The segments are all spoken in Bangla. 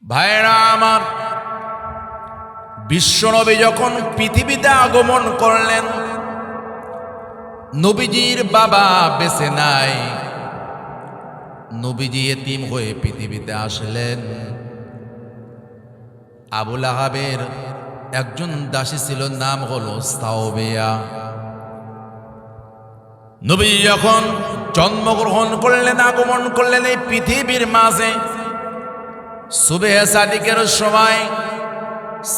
ভাইরা আমার, বিশ্বনবী যখন পৃথিবীতে আগমন করলেন, নবীজির বাবা বেঁচে নাই। নবীজি এতিম হয়ে পৃথিবীতে আসলেন। আবু লাহাবের একজন দাসী ছিল, নাম হলো সাওবিয়া। নবী যখন জন্মগ্রহণ করলেন, আগমন করলেন এই পৃথিবীর মাঝে, সুবহে সাদিকের সময়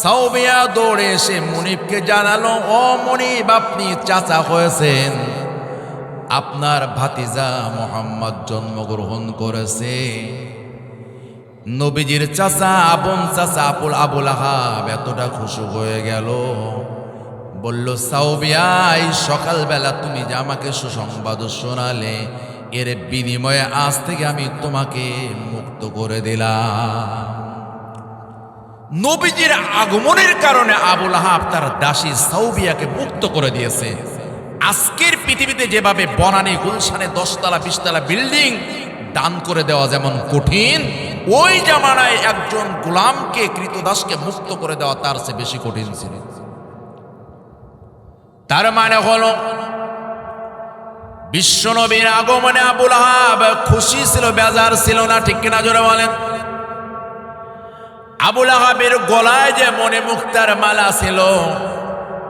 সাওবিয়া দৌড়ে এসে মুনিবকে জানালো, ও মুনিব, আপনি চাচা হয়েছেন, আপনার ভাতিজা মুহাম্মদ জন্মগ্রহণ করেছে। নবীজির চাচা, আপন চাচা আবু লাহাব এতটা খুশি হয়ে গেল, বলল, সাওবিয়া, এই সকালবেলা তুমি যে আমাকে সুসংবাদ শোনালে, এর বিনিময়ে আজ থেকে আমি তোমাকে মুক্ত করে দিলাম। নবীজির আগমনের কারণে আবু লাহাব তার দাসী সাওবিয়াকে মুক্ত করে দিয়েছে। আজকের পৃথিবীতে যেভাবে বনানী গুলশানে 10 তলা 20 তলা বিল্ডিং দান করে দেওয়া যেমন কঠিন, ওই জামানায় একজন গোলামকে, কৃতদাসকে মুক্ত করে দেওয়া তার চেয়ে বেশি কঠিন ছিল। তার মানে হলো, বিশ্বনবীর আগমনে আবু লাহাব খুশি ছিল, বেজার ছিল না। ঠিক কিনা জোরে বলেন? আবু লাহাবের গলায় যে মনে মুক্তার মালা ছিল,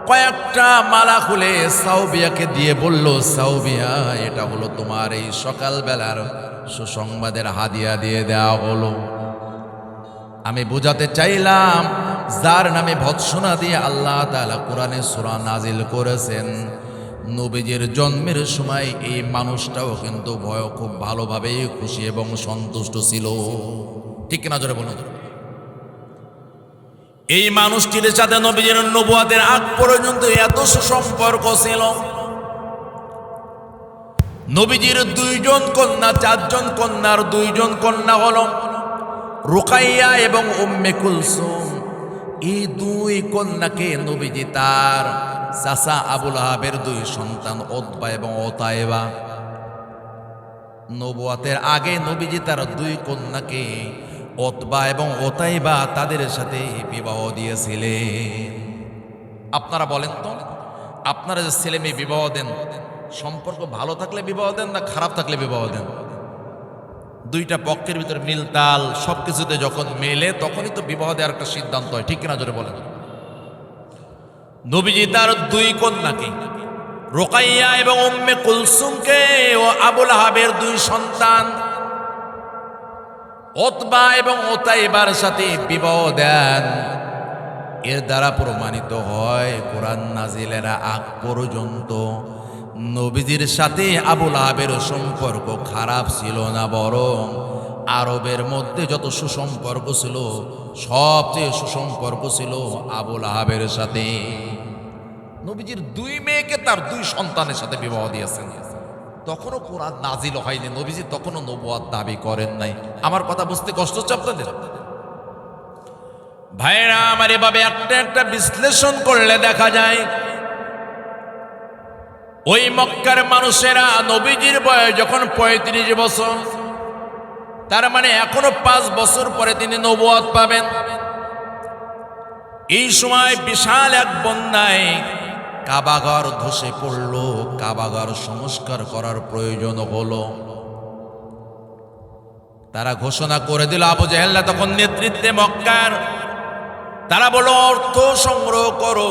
কয়েকটা মালা খুলে সাওবিয়াকে দিয়ে বলল, সাওবিয়া, এটা হলো তোমার এই সকালবেলার সুসংবাদের হাদিয়া দিয়ে দেওয়া হলো। আমি বোঝাতে চাইলাম, যার নামে ভৎসনা দিয়ে আল্লাহ তাআলা কোরআনে সূরা নাজিল করেছেন, নবীজির জন্মের সময় এই মানুষটাও কিন্তু খুব ভালোভাবে খুশি এবং সন্তুষ্ট ছিল। ঠিক কিনা জোরে বলুন? এই মানুষটির সাথে নবীজির নবুয়াতের আগ পর্যন্ত এত সুসম্পর্ক ছিল। নবীজির 2 জন কন্যা, 4 জন কন্যার 2 জন কন্যা হলো রুকাইয়া এবং উম্মে কুলসুম। এই 2 কন্যাকে নবীজি তার চাচা আবু লাহাবের 2 সন্তান উতবা এবং উতাইবা, নবুয়াতের আগে নবীজি তার 2 কন্যাকে উতবা এবং উতাইবা তাদের সাথে বিবাহ দিয়েছিলেন। আপনারা বলেন তো, আপনারা যে ছেলে মেয়ে বিবাহ দেন, সম্পর্ক ভালো থাকলে বিবাহ দেন না খারাপ থাকলে বিবাহ দেন? 2টা পক্ষের ভিতরে মিলতাল সবকিছুতে যখন মেলে, তখনই তো বিবাহ দেওয়ার একটা সিদ্ধান্ত হয়। ঠিক কিনা জোরে বলেন? নবীজি তার 2 কন্যাকে, রুকাইয়া এবং উম্মে কুলসুমকে ও আবু লাহাবের 2 সন্তান উতবা এবং উতাইবার সাথে বিবাহ দেন। এর দ্বারা প্রমাণিত হয়, কোরআন নাজিলের আগ পর্যন্ত নবীজির সাথে আবু লাহাবের সম্পর্ক খারাপ ছিল না, বরং আরবের মধ্যে যত সুসম্পর্ক ছিল, সবচেয়ে সুসম্পর্ক ছিল আবু লাহাবের সাথে। নবীজির 2 মেয়েকে তার 2 সন্তানের সাথে বিবাহ দিয়েছেন। তখনও কোরআন নাজিল হয়নি, নবীজি তখনও নবুয়াত দাবি করেন নাই। আমার কথা বুঝতে কষ্ট হচ্ছে আপনাদের? ভাইরা আমার, এভাবে একটা একটা বিশ্লেষণ করলে দেখা যায়, ওই মক্কার মানুষেরা নবীজির বয়স যখন 35 বছর, তার মানে এখনো 5 বছর পরে তিনি নবুয়াত পাবেন। এই সময় বিশাল এক বন্যায় কাবাঘর ধসে পড়ল, কাবাঘর সংস্কার করার প্রয়োজন হলো। তারা ঘোষণা করে দিল, আবু জাহেলরা তখন নেতৃত্বে মক্কার, তারা বলল, অর্থ সংগ্রহ করো,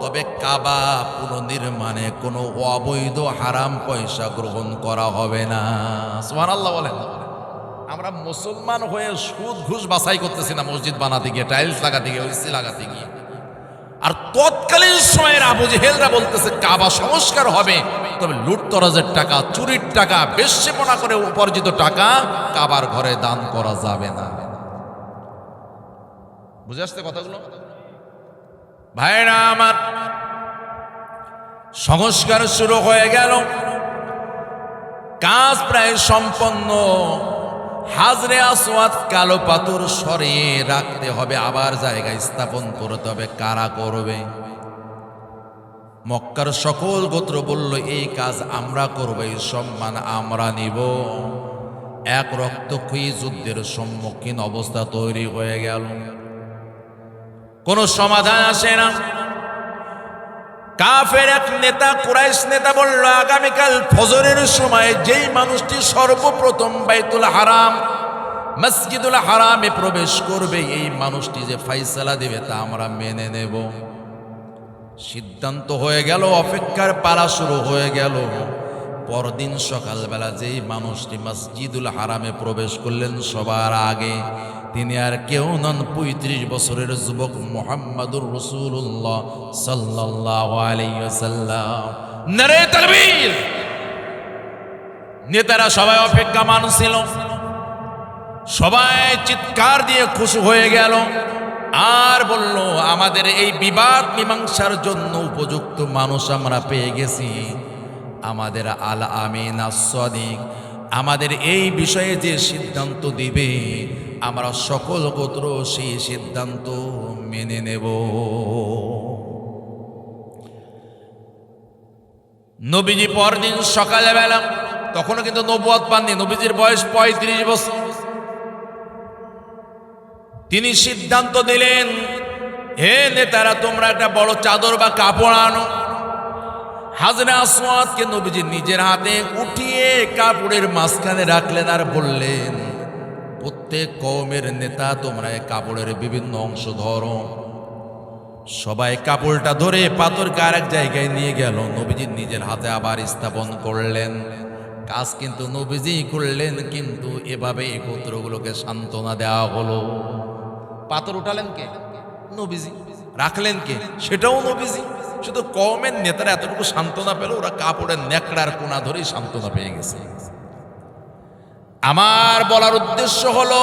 তবে কাবা পুনর্নির্মাণে কোনো অবৈধ হারাম পয়সা গ্রহণ করা হবে না। সুবহানাল্লাহ বলেন। আমরা মুসলমান হয়ে সুদ ঘুষ বাছাই করতেছি না, মসজিদ বানাতে গিয়ে, টাইলস লাগাতে গিয়ে, ওইসি লাগাতে গিয়ে। আর তৎকালীন সময়ের আবু জেহেলরা বলতেছে কাবা সংস্কার হবে, তবে লুটতরাজের টাকা, চুরির টাকা, বেশ্যেপনা করে উপার্জিত টাকা কাবার ঘরে দান করা যাবে না। বুঝে আসছে কথাগুলো? ভাইরা আমার, সংস্কার শুরু হয়ে গেল, কাজ প্রায় সম্পন্ন। হাজরে আসওয়াদ, কালো পাথর সরিয়ে রাখতে হবে, আবার জায়গায় স্থাপন করতে হবে। কারা করবে? মক্কার সকল গোত্র বলল, এই কাজ আমরা করব, এই সম্মান আমরা নিব। এক রক্তক্ষয়ী যুদ্ধের সম্মুখীন অবস্থা তৈরি হয়ে গেল। কোনো সমাধান আসে না। কাফের এক নেতা, কুরাইশ নেতা বলল, আগামীকাল ফজরের সময় যেই মানুষটি সর্বপ্রথম বাইতুল হারাম, মসজিদুল হারামে প্রবেশ করবে, এই মানুষটি যে ফাইসালা দেবে তা আমরা মেনে নেব। সিদ্ধান্ত হয়ে গেল, অপেক্ষার পালা শুরু হয়ে গেল। পরদিন সকালবেলা যেই মানুষটি মসজিদুল হারামে প্রবেশ করলেন সবার আগে, তিনি আর কেউ নন, ৩৫ বছরের যুবক মুহাম্মাদুর রাসূলুল্লাহ সাল্লাল্লাহু আলাইহি ওয়াসাল্লাম। নারে তাকবীর! নেতারা সবাই অপেক্ষামান ছিল, সবাই চিৎকার দিয়ে খুশি হয়ে গেল আর বলল, আমাদের এই বিবাদ মীমাংসার জন্য উপযুক্ত মানুষ আমরা পেয়ে গেছি। আমাদের আল আমিন as-সাদিক আমাদের এই বিষয়ে যে সিদ্ধান্ত দিবে, আমরা সকল গোত্র সেই সিদ্ধান্ত মেনে নেব। নবীজি পরদিন সকালবেলা, তখনও কিন্তু নবুয়ত পাননি, নবীজির বয়স ৩৫ বছর। তিনি সিদ্ধান্ত দিলেন, হে নেতারা, তোমরা একটা বড় চাদর বা কাপড় আনো। হাজরে আসওয়াদকে নবীজি নিজের হাতে উঠিয়ে কাপড়ের মাঝখানে রাখলেন আর বললেন, প্রত্যেক কওমের নেতা, তোমরা এই কাপড়ের বিভিন্ন অংশ ধরো। সবাই কাপড়টা ধরে পাথরকে আরেক জায়গায় নিয়ে গেল। নবীজি নিজের হাতে আবার স্থাপন করলেন। কাজ কিন্তু নবীজি করলেন, কিন্তু এভাবে এই গোত্রগুলোকে সান্ত্বনা দেওয়া হলো। পাথর উঠালেন কে? নবীজি। রাখলেন কে? সেটাও নবীজি। শুধু কওমের নেতারা এতটুকু সান্ত্বনা পেল, ওরা কাপড়ের নেকড়ার কোনা ধরেই সান্ত্বনা পেয়ে গেছে। আমার বলার উদ্দেশ্য হলো,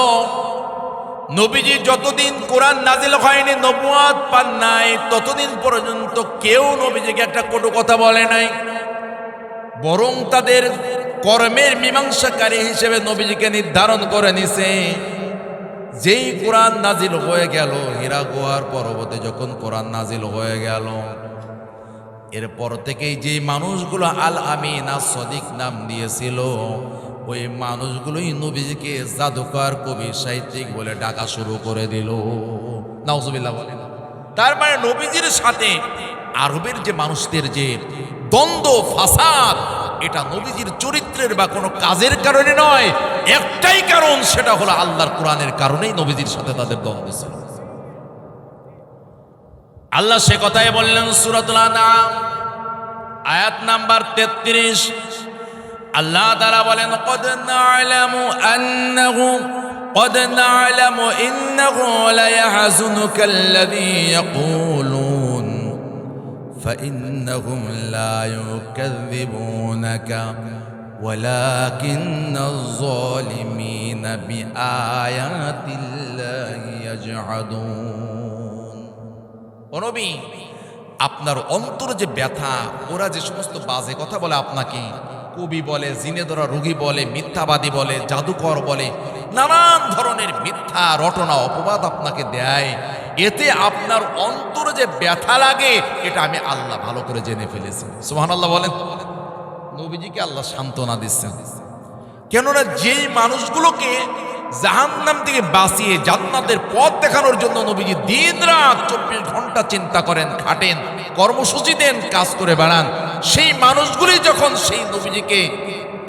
নবীজি যতদিন কোরআন নাজিল হয়নি, নবুয়ত পান নাই, ততদিন পর্যন্ত কেউ নবীজিকে একটা কটু কথা বলে নাই, বরং তাদের কর্মের মীমাংসাকারী হিসেবে নবীজিকে নির্ধারণ করে নিছে। যেই কোরআন নাজিল হয়ে গেল, হীরা গুহার পর্বতে যখন কোরআন নাজিল হয়ে গেল, এরপর থেকেই যে মানুষগুলো আল আমিন as-সাদিক নাম দিয়েছিল, ওই মানুষগুলোই নবীজিকে জাদুকর, কবি, সাহিত্যিক বলে ডাকা শুরু করে দিল। নাউজুবিল্লাহ বলেন। তার মানে নবীজির সাথে আরবের যে মানুষদের যে দ্বন্দ্ব, ফাসাদ, এটা নবীজির চরিত্রের বা কোনো কাজের কারণে নয়, একটাই কারণ, সেটা হলো আল্লাহর কোরআনের কারণেই নবীজির সাথে তাদের দ্বন্দ্ব ছিল। আল্লাহ সে কথাই বললেন সূরাতুল আনআম আয়াত নাম্বার 33। আল্লাহ তাআলা বলেন, قد نعلم إنه ليحزنك الذي يقولون فإنهم لا يكذبونك ولكن الظالمين بآيات الله يجحدون। ও নবী, আপনার অন্তর যে ব্যথা, ওরা যে সমস্ত বাজে কথা বলে আপনাকে, কবি বলে, জিনে ধরা রোগী বলে, মিথ্যাবাদী বলে, জাদুকর বলে, নানান ধরনের মিথ্যা রটনা অপবাদ আপনাকে দেয়, এতে আপনার অন্তর যে ব্যথা লাগে, এটা আমি আল্লাহ ভালো করে জেনে ফেলেছি। সুবহানাল্লাহ বলেন। নবীজিকে আল্লাহ সান্ত্বনা দিচ্ছেন, কেননা যেই মানুষগুলোকে জাহান্নাম থেকে বাঁচিয়ে জান্নাতের পথ দেখানোর জন্য নবীজি দিন রাত 24 ঘন্টা চিন্তা করেন, খাটেন, কর্মসূচি দেন, কাজ করে বেড়ান, সেই মানুষগুলি যখন সেই নবীজিকে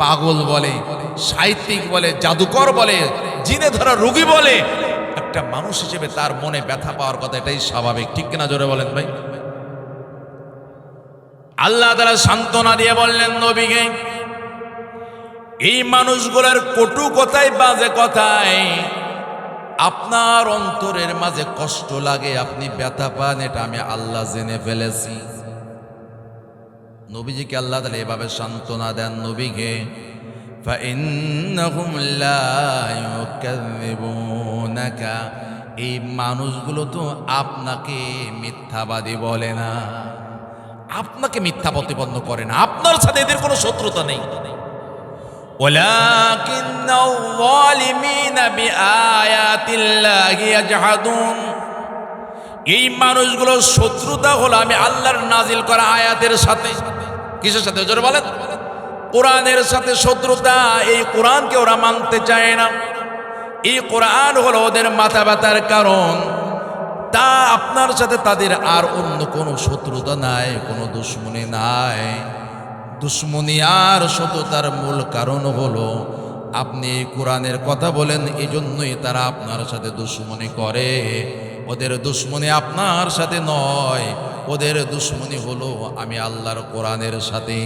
পাগল বলে, সাহিত্যিক বলে, জাদুকর বলে, জিনে ধরা রোগী বলে, একটা মানুষ হিসেবে তার মনে ব্যথা পাওয়ার কথা, এটাই স্বাভাবিক। ঠিক কিনা জোরে বলেন ভাই। আল্লাহ তাআলা সান্ত্বনা দিয়ে বললেন নবীকে, এই মানুষগুলোর কটু কথায়, বাজে কথায় আপনার অন্তরের মাঝে কষ্ট লাগে, আপনি ব্যথা পান, এটা আমি আল্লাহ জেনে ফেলেছি। নবীজিকে আল্লাহ তাআলা এভাবে সান্ত্বনা দেন নবীকে, ফাইন্নাহুম লা ইউকাযযিবুনাকা, এই মানুষগুলো তো আপনাকে মিথ্যাবাদী বলে না, আপনাকে মিথ্যা প্রতিপন্ন করে না, আপনার সাথে এদের কোনো শত্রুতা নেই। ওয়ালাকিন্নাল যালিমিনা বিআয়াতিল্লাহি ইয়াজহাদুন, এই মানুষগুলোর শত্রুতা হলো আমি আল্লাহর নাজিল করা আয়াতের সাথে। কিসের সাথে জোরে বলেন? কোরআনের সাথে শত্রুতা, এই কোরআনকে ওরা মানতে চায় না। এই কোরআন হলো ওদের মাথা ব্যথার কারণ। তা আপনার সাথে তাদের আর অন্য কোনো শত্রুতা নাই, কোনো দুশ্মনী নাই। দুশ্মনী আর শত্রুতার মূল কারণ হলো আপনি এই কোরআনের কথা বলেন, এই জন্যই তারা আপনার সাথে দুশ্মনী করে। ওদের দুশ্মনী আপনার সাথে নয়, ওদের দুশ্মনী হলো আমি আল্লাহর কোরআনের সাথে।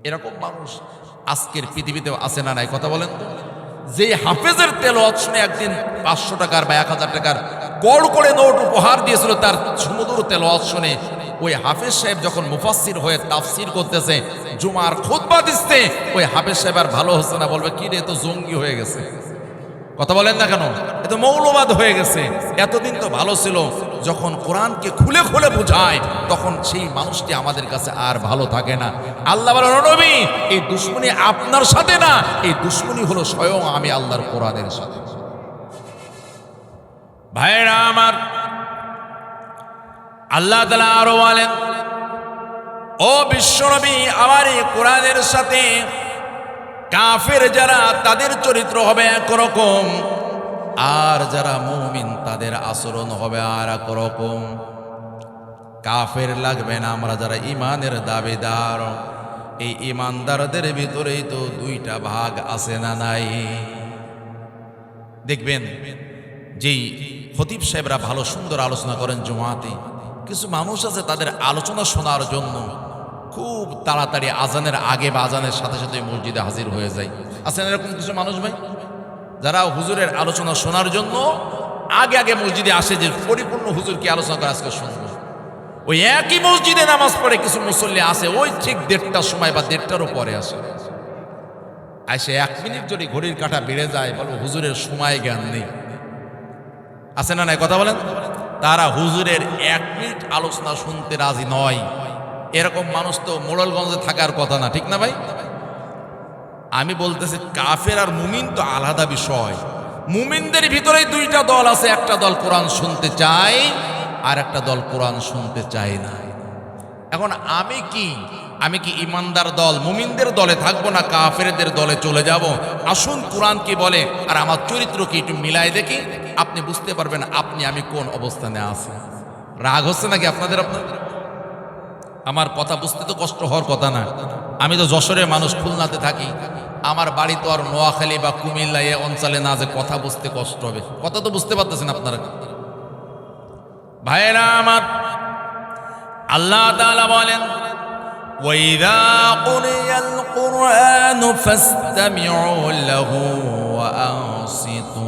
এরকম মানুষ আজকের পৃথিবীতেও আছে না নাই? কথা বলেন তো। যে হাফেজের তেলাওয়াত শুনে একদিন 500 টাকার বা 1000 টাকার গড় করে নোট উপহার দিয়েছিল, তার সুমধুর তেলাওয়াত শুনে ওই হাফেজ সাহেব যখন মুফাসসির হয়ে তাফসির করতেছে, জুমার খুতবা দিচ্ছে, ওই হাফেজ সাহেব আর ভালো হচ্ছে না, বলবে কি রে, তো জঙ্গি হয়ে গেছে। কথা বলেন না কেন? এ তো মৌলবাদ হয়ে গেছে। এতদিন তো ভালো ছিল। যখন কোরআনকে খুলে খুলে বোঝায় তখন সেই মানুষটি আমাদের কাছে আর ভালো থাকে না। আল্লাহ বলেন, নবী, এই দুশ্মনী আপনার সাথে না, এই দুশ্মনী হলো স্বয়ং আমি আল্লাহর কোরআনের সাথে। ভাইরা আমার, আল্লাহ তাআলা আরো বলেন, ও বিশ্বনবী, আমার এই কোরআনের সাথে কাফের যারা তাদের চরিত্র হবে একরকম, আর যারা মুমিন তাদের আচরণ হবে আর এক রকম। কাফের লাগবে না, আমরা যারা ইমানের দাবিদার, এই ইমানদারদের ভিতরেই তো দুইটা ভাগ আছে না নাই? দেখবেন যেই খতিব সাহেবরা ভালো সুন্দর আলোচনা করেন জুমাতে, কিছু মানুষ আছে তাদের আলোচনা শোনার জন্য খুব তাড়াতাড়ি আজানের আগে বা আজানের সাথে সাথে মসজিদে হাজির হয়ে যায়। আছেন এরকম কিছু মানুষ ভাই, যারা হুজুরের আলোচনা শোনার জন্য আগে আগে মসজিদে আসে, যে পরিপূর্ণ হুজুর কি আলোচনা করে আজকে শুনবো। ওই একই মসজিদে নামাজ পড়ে কিছু মুসল্লি আসে, ওই ঠিক 1:30টার সময় বা 1:30টারও পরে আসে। আসে 1 মিনিট যদি ঘড়ির কাঁটা বেড়ে যায়, বলবো হুজুরের সময় জ্ঞান নেই। আছে না নাই? কথা বলেন। তারা হুজুরের 1 মিনিট আলোচনা শুনতে রাজি নয়। এরকম মানুষ তো মোড়লগঞ্জে থাকার কথা না, ঠিক না ভাই? আমি বলতেছি কাফের আর মুমিন তো আলাদা বিষয়। মুমিনদের ভিতরেই দুইটা দল আছে, একটা দল কোরআন শুনতে চায় আর একটা দল কোরআন শুনতে চায় না। এখন আমি কি ইমানদার দল মুমিনদের দলে থাকবো, না কাফেরদের দলে চলে যাব? আসুন কোরআন কি বলে আর আমার চরিত্র কি একটু মিলাই দেখি, আপনি বুঝতে পারবেন আমি কোন অবস্থানে আছি। রাগ হচ্ছে নাকি আপনাদের? আমার কথা বুঝতে তো কষ্ট হওয়ার কথা না। আমি তো যশোরের মানুষ, খুলনাতে থাকি। আমার বাড়ি তো আর নোয়াখালী বা কুমিল্লা এ অঞ্চলে না, যে কথা বুঝতে কষ্ট হবে। কথা তো বুঝতে পারতেছেন আপনারা ভাইরা আমার। আল্লাহ তাআলা বলেন, ওয়াইযা কুরিয়াল কুরআনু ফাসতামিউ লাহু ওয়া আনসিতু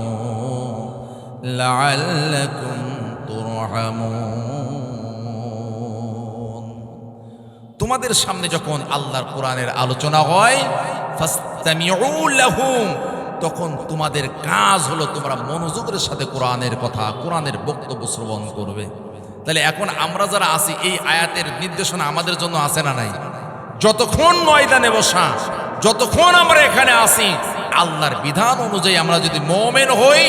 লাআল্লাকুম তুরহামুন। তোমাদের সামনে যখন আল্লাহর কোরআনের আলোচনা হয়, ফাসতামিউ লাহু, তখন তোমাদের কাজ হলো তোমরা মনোযোগের সাথে কোরআনের কথা, কোরআনের বক্তব্য শ্রবণ করবে। তাহলে এখন আমরা যারা আছি, এই আয়াতের নির্দেশনা আমাদের জন্য আছে না নাই? যতক্ষণ ময়দানে বসা, যতক্ষণ আমরা এখানে আসি, আল্লাহর বিধান অনুযায়ী আমরা যদি মুমিন হই,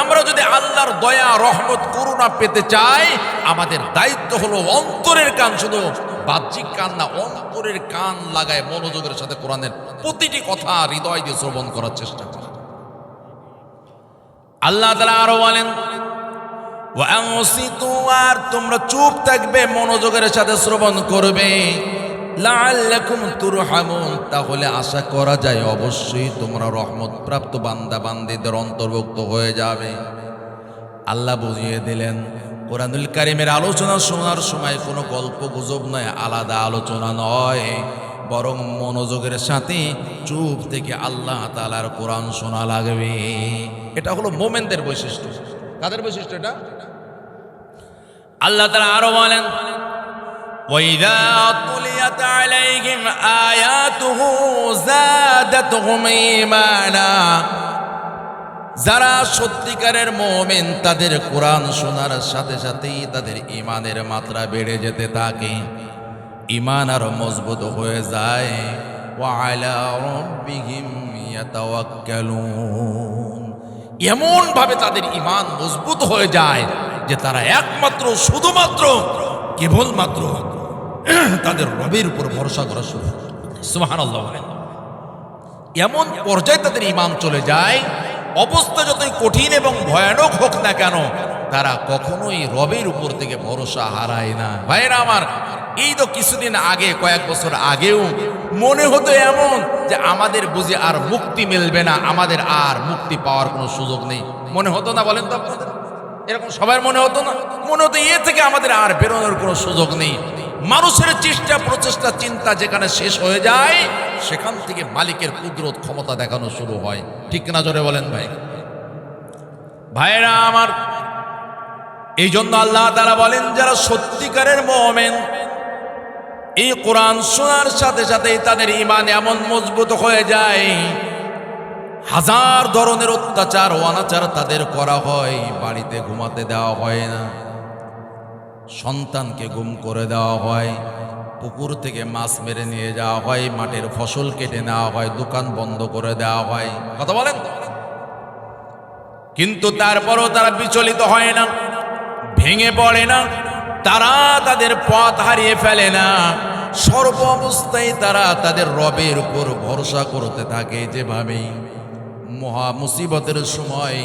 আমরা যদি আল্লাহর দয়া, রহমত, করুণা পেতে চাই, আমাদের দায়িত্ব হলো অন্তরের কান, শুধু বাহ্যিক কান না, অন্তরের কান লাগায় মনোযোগের সাথে কোরআনের প্রতিটি কথা হৃদয় দিয়ে শ্রবণ করার চেষ্টা করা। আল্লাহ তাআলা আরো বলেন, ওয়া আনসিতু, আর তোমরা চুপ থাকবে, মনোযোগের সাথে শ্রবণ করবে। লাআল্লাকুম তুরহামুন, তাহলে আশা করা যায় অবশ্যই তোমরা রহমত প্রাপ্ত বান্দা বান্দীদের অন্তর্ভুক্ত হয়ে যাবে। আল্লাহ বুঝিয়ে দিলেন, কোরআনুল কারীমের আলোচনা শোনার সময় কোনো গল্প গুজব নয়, আলাদা আলোচনা নয়, বরং মনোযোগের সাথে চুপ থেকে আল্লাহ তাআলার কোরআন শোনা লাগবে। এটা হলো মুমিনদের বৈশিষ্ট্য। কাদের বৈশিষ্ট্য এটা? আল্লাহ তাআলা আরো বলেন, وَإِذَا تُلِيَتْ عَلَيْهِمْ آيَاتُهُ زَادَتْهُمْ إِيمَانًا, যারা সত্যিকারের মুমিন তাদের কোরআন শোনার সাথে সাথেই তাদের ঈমানের মাত্রা বেড়ে যেতে থাকে, ঈমান আরো মজবুত হয়ে যায়। وَعَلَى رَبِّهِمْ يَتَوَكَّلُونَ, এমন ভাবে তাদের ঈমান মজবুত হয়ে যায় যে তারা একমাত্র শুধুমাত্র কেবলমাত্র তাদের রবের উপর ভরসা করা শুরু করে। সুবহানাল্লাহ বলেন। এমন পর্যায়ে তাদের ঈমান চলে যায়, অবস্থা যতই কঠিন এবং ভয়ানক হোক না কেন তারা কখনোই রবের উপর থেকে ভরসা হারায় না। ভাইরা আমার, এই তো কিছুদিন আগে, কয়েক বছর আগেও মনে হতো এমন যে আমাদের বুঝি আর মুক্তি মিলবে না, আমাদের আর মুক্তি পাওয়ার কোনো সুযোগ নেই। মনে হতো না? বলেন তো আপনাদের, এরকম সবার মনে হতো না? মনে হতো এ থেকে আমাদের আর বেরোনোর কোনো সুযোগ নেই। মানুষের চেষ্টা প্রচেষ্টা চিন্তা যেখানে শেষ হয়ে যায়, সেখান থেকে মালিকের কুদরত ক্ষমতা দেখানো শুরু হয়। ঠিক না? জোরে বলেন ভাই। ভাইরা আমার, এই জন্য আল্লাহ তাআলা বলেন, যারা সত্যিকারের মুমিন এই কোরআন শোনার সাথে সাথে তাদের ঈমান এমন মজবুত হয়ে যায়, হাজার ধরনের অত্যাচার ও অনাচার তাদের করা হয়, বাড়িতে ঘুমাতে দেওয়া হয় না, সন্তানকে গুম করে দেওয়া হয়, পুকুর থেকে মাছ মেরে নিয়ে যাওয়া হয়, মাঠের ফসল কেটে নেওয়া হয়, দোকান বন্ধ করে দেওয়া হয়। কথা বলেন। কিন্তু তারপরও তারা বিচলিত হয় না, ভেঙে পড়ে না, তারা তাদের পথ হারিয়ে ফেলে না। সর্ব অবস্থায় তারা তাদের রবের উপর ভরসা করতে থাকে। যেভাবে মহা মুসিবতের সময়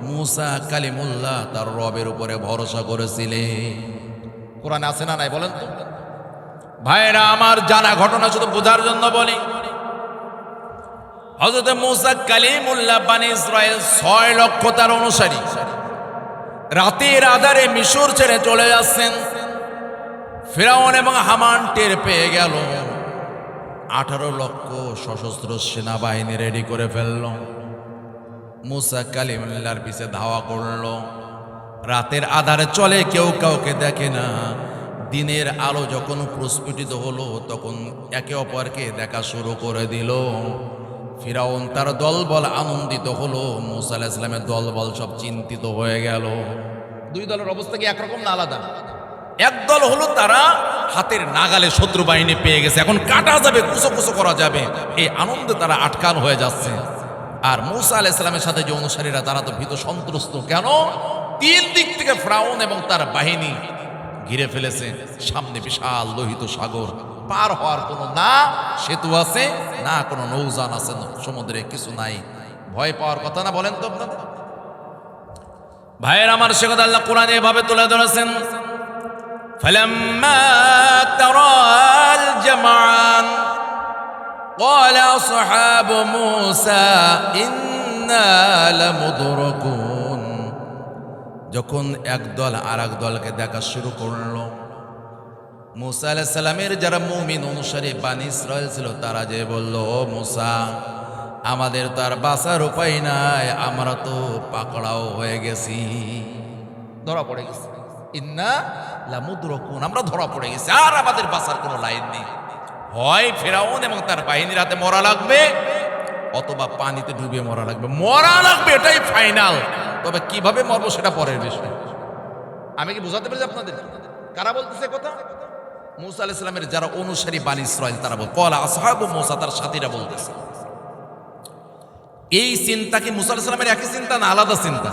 মুসা কালিমুল্লাহ তার রবের উপরে ভরসা করেছিলেন। কোরআনে আছে না নাই বলেন তো? ভাইরা আমার, জানা ঘটনা শুধু বোঝার জন্য বলি। হযরত মুসা কালিমুল্লাহ বনি ইসরাইল 6 লক্ষ তার অনুসারী রাতের আধারে মিশর ছেড়ে চলে যাচ্ছেন। ফিরাউন এবং হামান টের পেয়ে গেল। 18 লক্ষ সশস্ত্র সেনাবাহিনী রেডি করে ফেলল। মুসা কালিমুল্লাহর পিছে ধাওয়া করল। রাতের আধারে চলে, কেউ কাউকে দেখে না। দিনের আলো যখন প্রস্ফুটিত হলো তখন একে অপরকে দেখা শুরু করে দিল। ফিরাউন তার দলবল আনন্দিত হলো, মুসা আলাইহিস সালামের দলবল সব চিন্তিত হয়ে গেল। দুই দলের অবস্থা কি একরকম না আলাদা? এক দল হলো তারা হাতের নাগালে শত্রু বাহিনী পেয়ে গেছে, এখন কাটা যাবে, কুচো কুচো করা যাবে, এই আনন্দে তারা আটকান হয়ে যাচ্ছে। আর মুসা আলাইহিস সালামের সাথে যে অনুসারীরা তারা তো ভীত সন্ত্রস্ত। কেন? 3 দিক থেকে ফিরাউন এবং তার বাহিনী ঘিরে ফেলেছে। সামনে বিশাল লোহিত সাগর, পার হওয়ার কোনো না সেতু আছে, না কোনো নৌযান আছে, সমুদ্রে কিছু নাই। ভয় পাওয়ার কথা না? বলেন তো আপনাদের। ভাইয়ের আমার, সে কথা আল্লাহ কোরআনে এভাবে তুলে ধরেছেন, ফালাম্মা তারাল জামআন ক্বালা আসহাবু মূসা ইন্না লামুদরাকুন। যখন এক দল আর এক দলকে দেখা শুরু করলো, মুসা আলাইহিস সালামের যারা মুমিন অনুসারী বনি ইসরাইল ছিল তারা যে বলল, ও মুসা, আমাদের তো আর বাঁচার উপায় নাই, আমরা তো পাকড়াও হয়ে গেছি, ধরা পড়ে গেছি। ইন্না লামুদরাকুন, আমরা ধরা পড়ে গেছি, আর আমাদের বাঁচার কোনো লাইন নেই। হয় ফিরাউন এবং তার বাহিনীর হাতে মরা লাগবে, অথবা পানিতে ডুবে মরা লাগবে। মরা লাগবে, এটাই ফাইনাল। তবে কিভাবে মরবো সেটা পরের বিষয়। আমি কি বোঝাতে পেরেছি আপনাদের? কারা বলতেছে কথা? মুসা আলাইহিস সালামের যারা অনুসারী বনি ইসরাইল তারা বল, ক্বালা আসহাবু মূসা, তার সাথীরা বলতেছে। এই চিন্তা কি মুসা আলাইহিস সালামের একই চিন্তা না আলাদা চিন্তা?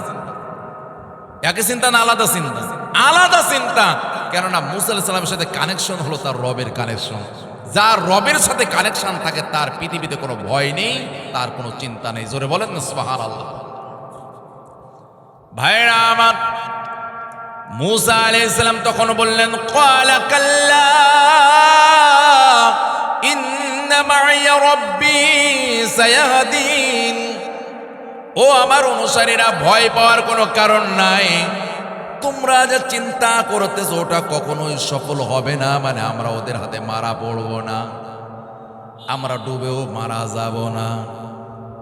একই চিন্তা না আলাদা চিন্তা? আলাদা চিন্তা। কেননা মুসা আলাইহিস সালামের সাথে কানেকশন হলো তার রবের কানেকশন। যার রবের সাথে কানেকশন থাকে তার পৃথিবীতে কোনো ভয় নেই, তার কোনো চিন্তা নেই। জোরে বলেন না সুবহানাল্লাহ। ভাইরা আমার, মুসা আলাইহিস সালাম তখন বললেন, ক্বালা কাল্লা ইন্না মাইয়া রাব্বী সায়াহদিন। ও আমার অনুসারীরা, ভয় পাওয়ার কোনো কারণ নাই। তোমরা যা চিন্তা করতেছো ওটা কখনোই সফল হবে না। মানে আমরা ওদের হাতে মারা পড়বো না, আমরা ডুবেও মারা যাব না।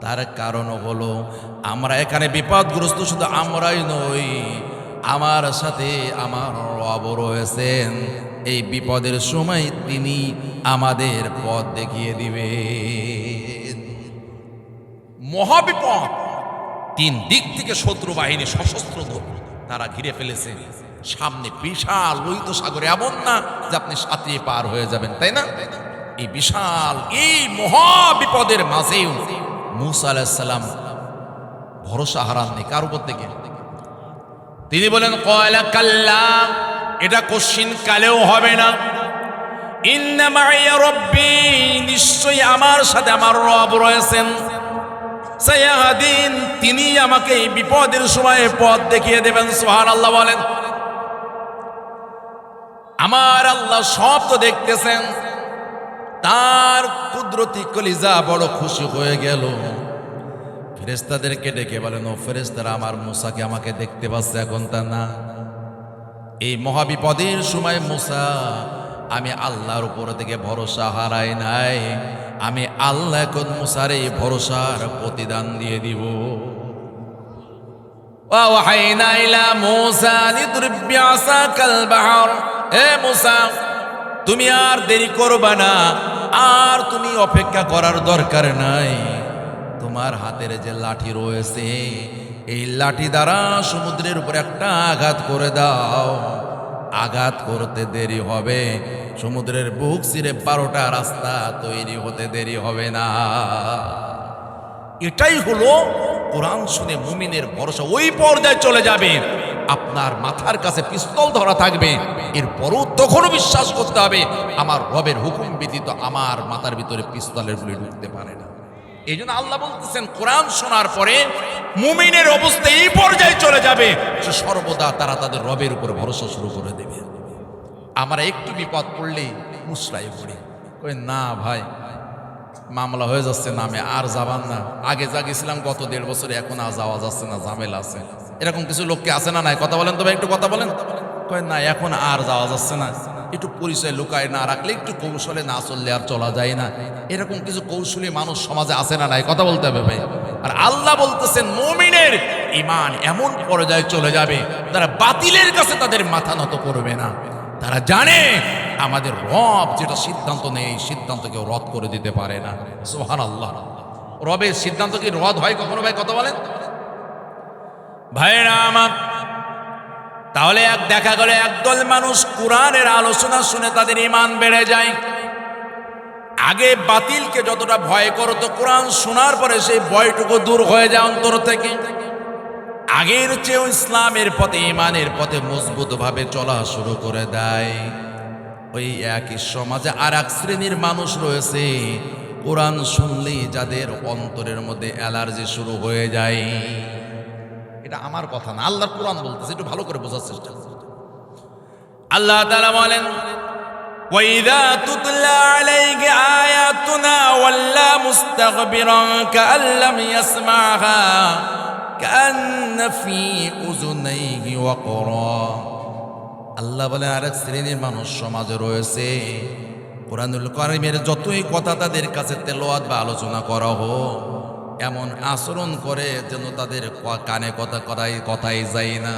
তার কারণ হলো আমরা এখানে বিপদগ্রস্ত শুধু আমরাই নই, আমার সাথে আমার রব রয়েছেন। এই বিপদের সময় তিনি আমাদের পথ দেখিয়ে দিবেন। মহাবিপদ, 3 দিক থেকে শত্রু বাহিনী সশস্ত্র তারা ঘিরে ফেলেছে। সামনে বিশাল লোহিত সাগরে, এমন না যে আপনি সাঁতরিয়ে পার হয়ে যাবেন, তাই না? এই বিশাল এই মহাবিপদের মাঝেও মুসা আলাইহিস সালাম ভরসা হারাননি। কার উপর থেকে? তিনি বলেন, ক্বালা কাল্লা, এটা কোশ্চিন কালেও হবে না। ইন্না মাইয়া রাব্বী রব্বি, নিশ্চয়ই আমার সাথে আমার রব রয়েছেন। সায়াহদিন, তিনি আমাকে এই বিপদের সময়ে পথ দেখিয়ে দেবেন। সুবহানাল্লাহ বলেন। আমার আল্লাহ সব তো দেখতেছেন। তার কুদরতি কলিজা বড় খুশি হয়ে গেল। ফেরেশতাদেরকে ডেকে বলেন, ও ফেরেশতারা, আমার মুসাকে আমাকে দেখতে পাচ্ছে এখন তা না। এই মহাবিপদের সময় মুসা, আমি আল্লাহর উপর থেকে ভরসা হারাই নাই। আমি আল্লাহ এখন মুসার এই ভরসার প্রতিদান দিয়ে দিব। ওয়াহাইনা ইলা মুসা লিদরিব বিআসাকাল বাহর, হে মুসা, তুমি আর দেরি করবা না, আর তুমি অপেক্ষা করার দরকার নাই। তোমার হাতের যে লাঠি রয়েছে, এই লাঠি দ্বারা সমুদ্রের উপরে একটা আঘাত করে দাও। আঘাত করতে দেরি হবে, সমুদ্রের বুক চিরে 12টা রাস্তা তৈরি হতে দেরি হবে না। এটাই হলো কোরআন শুনে মুমিনের ভরসা ওই পর্যায়ে চলে যাবে, আপনার মাথার কাছে পিস্তল ধরা থাকবে, এরপরও তখনও বিশ্বাস করতে হবে আমার রবের হুকুম ব্যতীত আমার মাথার ভিতরে পিস্তলের গুলি ঢুকতে পারে না। এই জন্য আল্লাহ বলতেছেন, কোরআন শোনার পরে মুমিনের অবস্থা এই পর্যায়ে চলে যাবে, সে সর্বদা তারা তাদের রবের উপর ভরসা শুরু করে দেবে। আমরা একটু বিপদ পড়লেই মুসরাই পড়ি, কই না ভাই মামলা হয়ে যাচ্ছে, নামে আর যাবান না, আগে যা গেছিলাম গত 1.5 বছরে, এখন আর যাওয়া যাচ্ছে না, ঝামেলা আছে। এরকম কিছু লোককে আছে না নাই? কথা বলেন তো ভাই, একটু কথা বলেন। কয় না, এখন আর যাওয়া যাচ্ছে না, একটু পরিচয় লুকায় না রাখলে, একটু কৌশলে না চললে আর চলা যায় না। এরকম কিছু কৌশলী মানুষ সমাজে আছে না নাই? কথা বলতে হবে ভাই। আর আল্লাহ বলতেছেন, মুমিনের ঈমান এমন পর্যায়ে চলে যাবে, তারা বাতিলের কাছে তাদের মাথা নত করবে না। তারা জানে আমাদের রব যেটা সিদ্ধান্ত নেয়, এই সিদ্ধান্ত কেউ রদ করে দিতে পারে না। সুবহানাল্লাহ। রবের সিদ্ধান্ত কি রদ হয় কখনো ভাই? কথা বলেন ভাইরা আমার। তাহলে দেখা গেল একদল মানুষ কোরআনের আলোচনা শুনে তাদের ঈমান বেড়ে যায়। আগে বাতিলকে যতটা ভয় করতো, কোরআন শোনার পরে সেই ভয়টুকু দূর হয়ে যায় অন্তর থেকে। আগের চেয়েও ইসলামের পথে, ঈমানের পথে মজবুত ভাবে চলা শুরু করে দেয়। ওই একই সমাজে আর এক শ্রেণীর মানুষ রয়েছে, কোরআন শুনলেই যাদের অন্তরের মধ্যে অ্যালার্জি শুরু হয়ে যায়। এটা আমার কথা না, আল্লাহর কোরআন বলতেছে, একটু ভালো করে বোঝার চেষ্টা করুন। আল্লাহ তাআলা বলেন, ওয়াইযা তুতলা আলাইহি আয়াতুনা ওয়াল্লা মুস্তাকবিরান কাআল্লাম ইয়াসমাহা কাআন্না ফি উযুনাইহি ওয়াকরা। আল্লাহ বলেন, আরেক শ্রেণীর মানুষ সমাজে রয়েছে, কোরআনুল কারীমের যতই কথা তাদের কাছে তেলাওয়াত বা আলোচনা করা হোক, এমন আচরণ করে যেন তাদের কানে কথাই যায় না,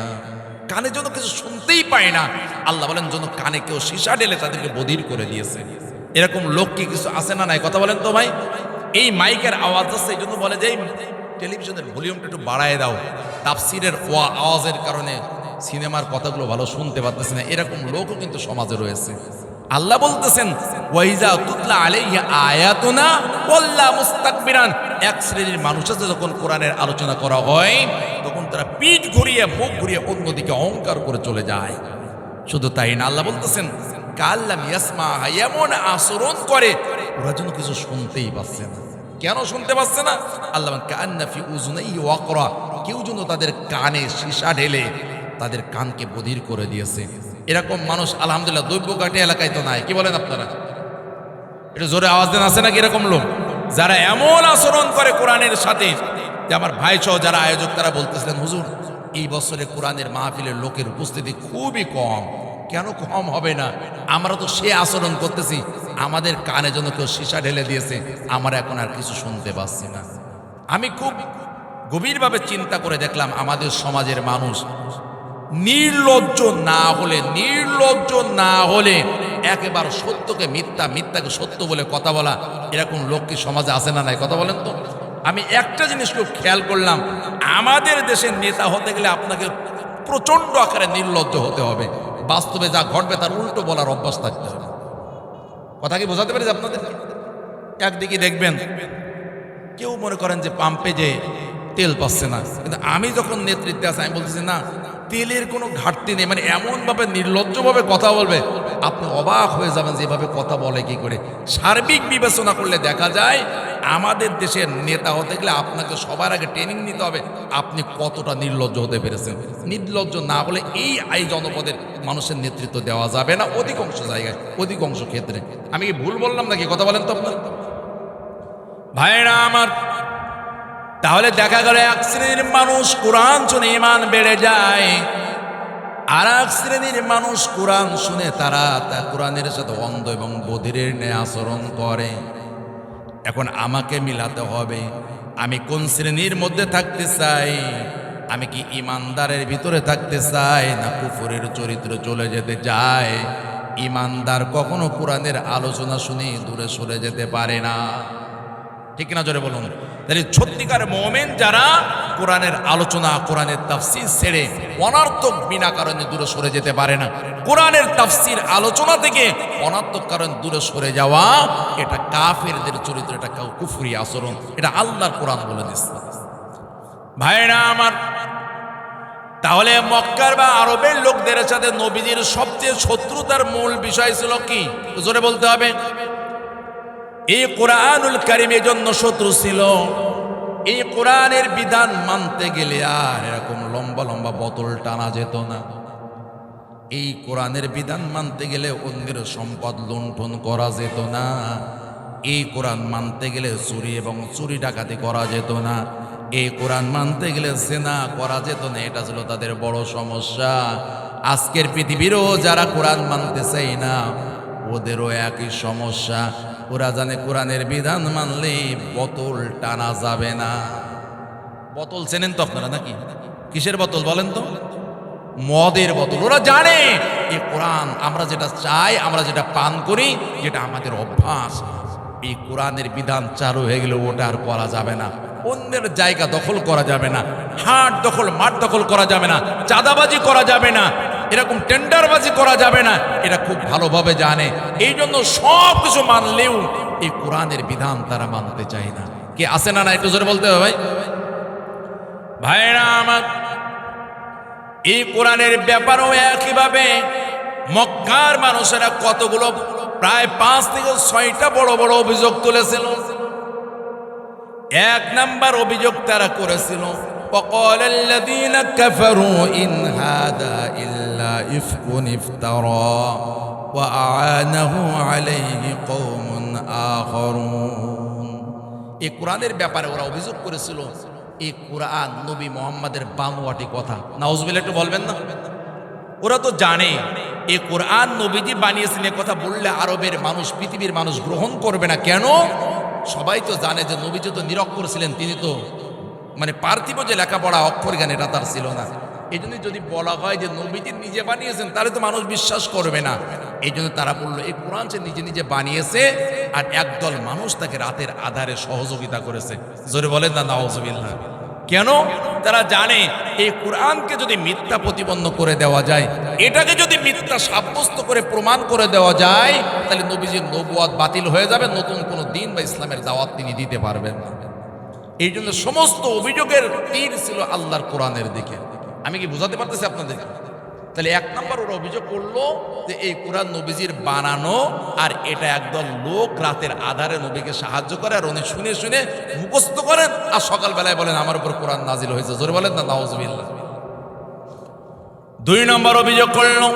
কানে যেন কিছু শুনতেই পায় না। আল্লাহ বলেন, যেন কানে কেউ সীসা ঢেলে তাদেরকে বধির করে দিয়েছে। এরকম লোক কি কিছু আছে না নাই? কথা বলেন তো ভাই। এই মাইকের আওয়াজ আছে, এই জন্য বলে যে টেলিভিশনের ভলিউমটা একটু বাড়ায় দাও, তাফসিরের আওয়াজের কারণে সিনেমার কথাগুলো ভালো শুনতে পারতেছে না। এরকম লোকও কিন্তু সমাজে রয়েছে। আল্লাহ বলতেছেন, ওয়াইজা তুতলা আলাইহি আয়াতুনা ওয়াল্লা মুস্তাকবিরান, এক শ্রেণীর মানুষ আছে যখন কোরআনের আলোচনা করা হয়, তখন তারা পিঠ ঘুরিয়ে মুখ ঘুরিয়ে অন্যদিকে অহংকার করে চলে যায়। শুধু তাই না, আল্লাহ বলতেছেন, কাআল্লাম ইয়াসমাহা, এমন আচরণ করে ওরা যেন কিছু শুনতেই পাচ্ছে না। কেন শুনতে পাচ্ছে না? আল্লাহ কাআন্না ফি উযুনাইহি ওয়াকরা, কেউ যেন তাদের কানে সীসা ঢেলে তাদের কানকে বধির করে দিয়েছে। এরকম মানুষ আলহামদুলিল্লাহ দৈবঘাটি এলাকায় তো নাই। কি বলেন আপনারা? এটা জোরে আওয়াজ দেন, আছে নাকি এরকম লোক যারা এমন আচরণ করে কোরআনের সাথে? যে আমার ভাই সহ যারা আয়োজক, তারা বলতেছিলেন, হুজুর এই বছরে কোরআনের মাহফিলের লোকের উপস্থিতি খুবই কম। কেন কম হবে না? আমরা তো সে আচরণ করতেছি, আমাদের কানে যেন কেউ সীসা ঢেলে দিয়েছে, আমরা এখন আর কিছু শুনতে পাচ্ছি না। আমি খুব গভীরভাবে চিন্তা করে দেখলাম, আমাদের সমাজের মানুষ নির্লজ্জ না হলে একেবারে সত্যকে মিথ্যা, মিথ্যাকে সত্য বলে কথা বলা, এরকম লোক কি সমাজে আছে না নাই? কথা বলেন তো। আমি একটা জিনিস খুব খেয়াল করলাম, আমাদের দেশের নেতা হতে গেলে আপনাকে প্রচন্ড আকারে নির্লজ্জ হতে হবে। বাস্তবে যা ঘটবে তার উল্টো বলার অভ্যাস থাকতে হবে। কথা কি বোঝাতে পারি আপনাদের? একদিকে দেখবেন কেউ মনে করেন যে পাম্পে যে তেল পাচ্ছে না। কিন্তু আমি যখন নেতৃত্বে আছি আমি বলতেছি না, তেলের কোনো ঘাটতি নেই। মানে এমনভাবে নির্লজ্জভাবে কথা বলবে, আপনি অবাক হয়ে যাবেন যেভাবে কথা বলে কি করে। সার্বিক বিবেচনা করলে দেখা যায় আমাদের দেশের নেতা হতে গেলে আপনাকে সবার আগে ট্রেনিং নিতে হবে আপনি কতটা নির্লজ্জ হতে পেরেছেন। নির্লজ্জ না হলে এই জনপদের মানুষের নেতৃত্ব দেওয়া যাবে না অধিকাংশ জায়গায়, অধিকাংশ ক্ষেত্রে। আমি কি ভুল বললাম নাকি? কথা বলেন তো আপনার ভাইরা আমার। তাহলে দেখা গেল এক শ্রেণীর মানুষ কোরআন শুনে ঈমান বেড়ে যায়, আর এক শ্রেণীর মানুষ কোরআন শুনে তারা কোরআনের সাথে অন্ধ এবং বধিরের ন্যায় আচরণ করে। এখন আমাকে মিলাতে হবে আমি কোন শ্রেণীর মধ্যে থাকতে চাই। আমি কি ইমানদারের ভিতরে থাকতে চাই না কুফরের চরিত্র চলে যেতে চাই? ইমানদার কখনো কোরআনের আলোচনা শুনে দূরে সরে যেতে পারে না, ঠিক না? জোরে বলুন। তাহলে সত্যিকার মুমিন যারা কোরআনের আলোচনা, কোরআনের তাফসীর ছেড়ে অনর্থক বিনা কারণে দূরে সরে যেতে পারে না। কোরআনের তাফসীর আলোচনা থেকে অনর্থক কারণ দূরে সরে যাওয়া, এটা কাফেরদের চরিত্র, এটা কুফরি আচরণ, এটা আল্লাহর কোরআন বলে দিচ্ছে। ভাইরা আমার, তাহলে মক্কার বা আরবের লোকদের সাথে নবীজির সবচেয়ে শত্রুতার মূল বিষয় ছিল কি? জোরে বলতে হবে। এই কোরআনুল কারীমের জন্য শত্রু ছিল। এই কোরআনের বিধান মানতে গেলে আর এরকম লম্বা লম্বা বোতল টানা যেত না। এই কোরআনের বিধান মানতে গেলে অন্যের সম্পদ লুণ্ঠন করা যেত না। এই কোরআন মানতে গেলে চুরি এবং চুরি ডাকাতি করা যেত না। এই কোরআন মানতে গেলে জিনা করা যেত না। এটা ছিল তাদের বড় সমস্যা। আজকের পৃথিবীরও যারা কোরআন মানতে চাই না, ওদেরও একই সমস্যা। ওরা জানে কোরআনের বিধান মানলে বোতল টানা যাবে না। বোতল চেনেন তো আপনারা নাকি? কিসের বোতল বলেন তো? মদের বোতল। ওরা জানে এই কোরআন আমরা যেটা চাই, আমরা যেটা পান করি, যেটা আমাদের অভ্যাস, এই কোরআনের বিধান চালু হয়ে গেলে ওটা আর করা যাবে না। অন্যের জায়গা দখল করা যাবে না, হাট দখল, মাঠ দখল করা যাবে না, চাঁদাবাজি করা যাবে না, এরকম টেন্ডারবাজি করা যাবে না। এটা খুব ভালোভাবে জানে। এই জন্য সব কিছু মানলেও এই কোরআনের বিধান তারা মানতে চায় না। কে আছে না? না একটু জোরে বলতে হবে ভাই। ভাইরা আমার, এই কোরআনের ব্যাপারেও একইভাবে মক্কার মানুষেরা কতগুলো, প্রায় 5 থেকে 6টা বড় বড় অভিযোগ তুলেছিল। এক নাম্বার অভিযোগ তারা করেছিল, وقال الذين كفروا إن هذا إلا إفك افترى وأعانه عليه قوم آخرون। এই কোরআনের ব্যাপারে ওরা অভিযোগ করেছিল এই কোরআন নবী মুহাম্মাদের বানোয়াটি কথা। নাউজুবিল্লাহ, একটু বলবেন না? ওরা তো জানে এই কোরআন নবীজি বানিয়েছেন। এ কথা বললে আরবের মানুষ, পৃথিবীর মানুষ গ্রহণ করবে না। কেন? সবাই তো জানে যে নবীজি তো নিরক্ষর ছিলেন, তিনি তো মানে পার্থিব যে লেখাপড়া অক্ষর জ্ঞান এটা তার ছিল না। এই জন্য যদি বলা হয় যে নবীজি নিজে বানিয়েছেন, তাহলে তো মানুষ বিশ্বাস করবে না। এই জন্য তারা বললো এই কোরআন সে নিজে নিজে বানিয়েছে, আর একদল মানুষ তাকে রাতের আধারে সহযোগিতা করেছে। জোরে বলেন না নাউজুবিল্লাহ। কেন? তারা জানে এই কোরআনকে যদি মিথ্যা প্রতিপন্ন করে দেওয়া যায়, এটাকে যদি মিথ্যা সাব্যস্ত করে প্রমাণ করে দেওয়া যায়, তাহলে নবীজির নবুয়াত বাতিল হয়ে যাবে, নতুন কোনো দিন বা ইসলামের দাওয়াত তিনি দিতে পারবেন না। এই জন্য সমস্ত অভিযোগের তীর ছিল আল্লাহর কোরআনের দিকে। আমি কি বুঝাতে পারতেছি আপনাদের? তাহলে এক নাম্বার ওরা অভিযোগ করলো যে এই কোরআন নবীজির বানানো, আর এটা একদল লোক রাতের আধারে নবীকে সাহায্য করে, আর উনি শুনে শুনে মুখস্থ করেন, আর সকালবেলায় বলেন আমার উপর কোরআন নাজিল হয়েছে। জোরে বলেন না নাউজুবিল্লাহ। 2 নম্বর অভিযোগ করলো,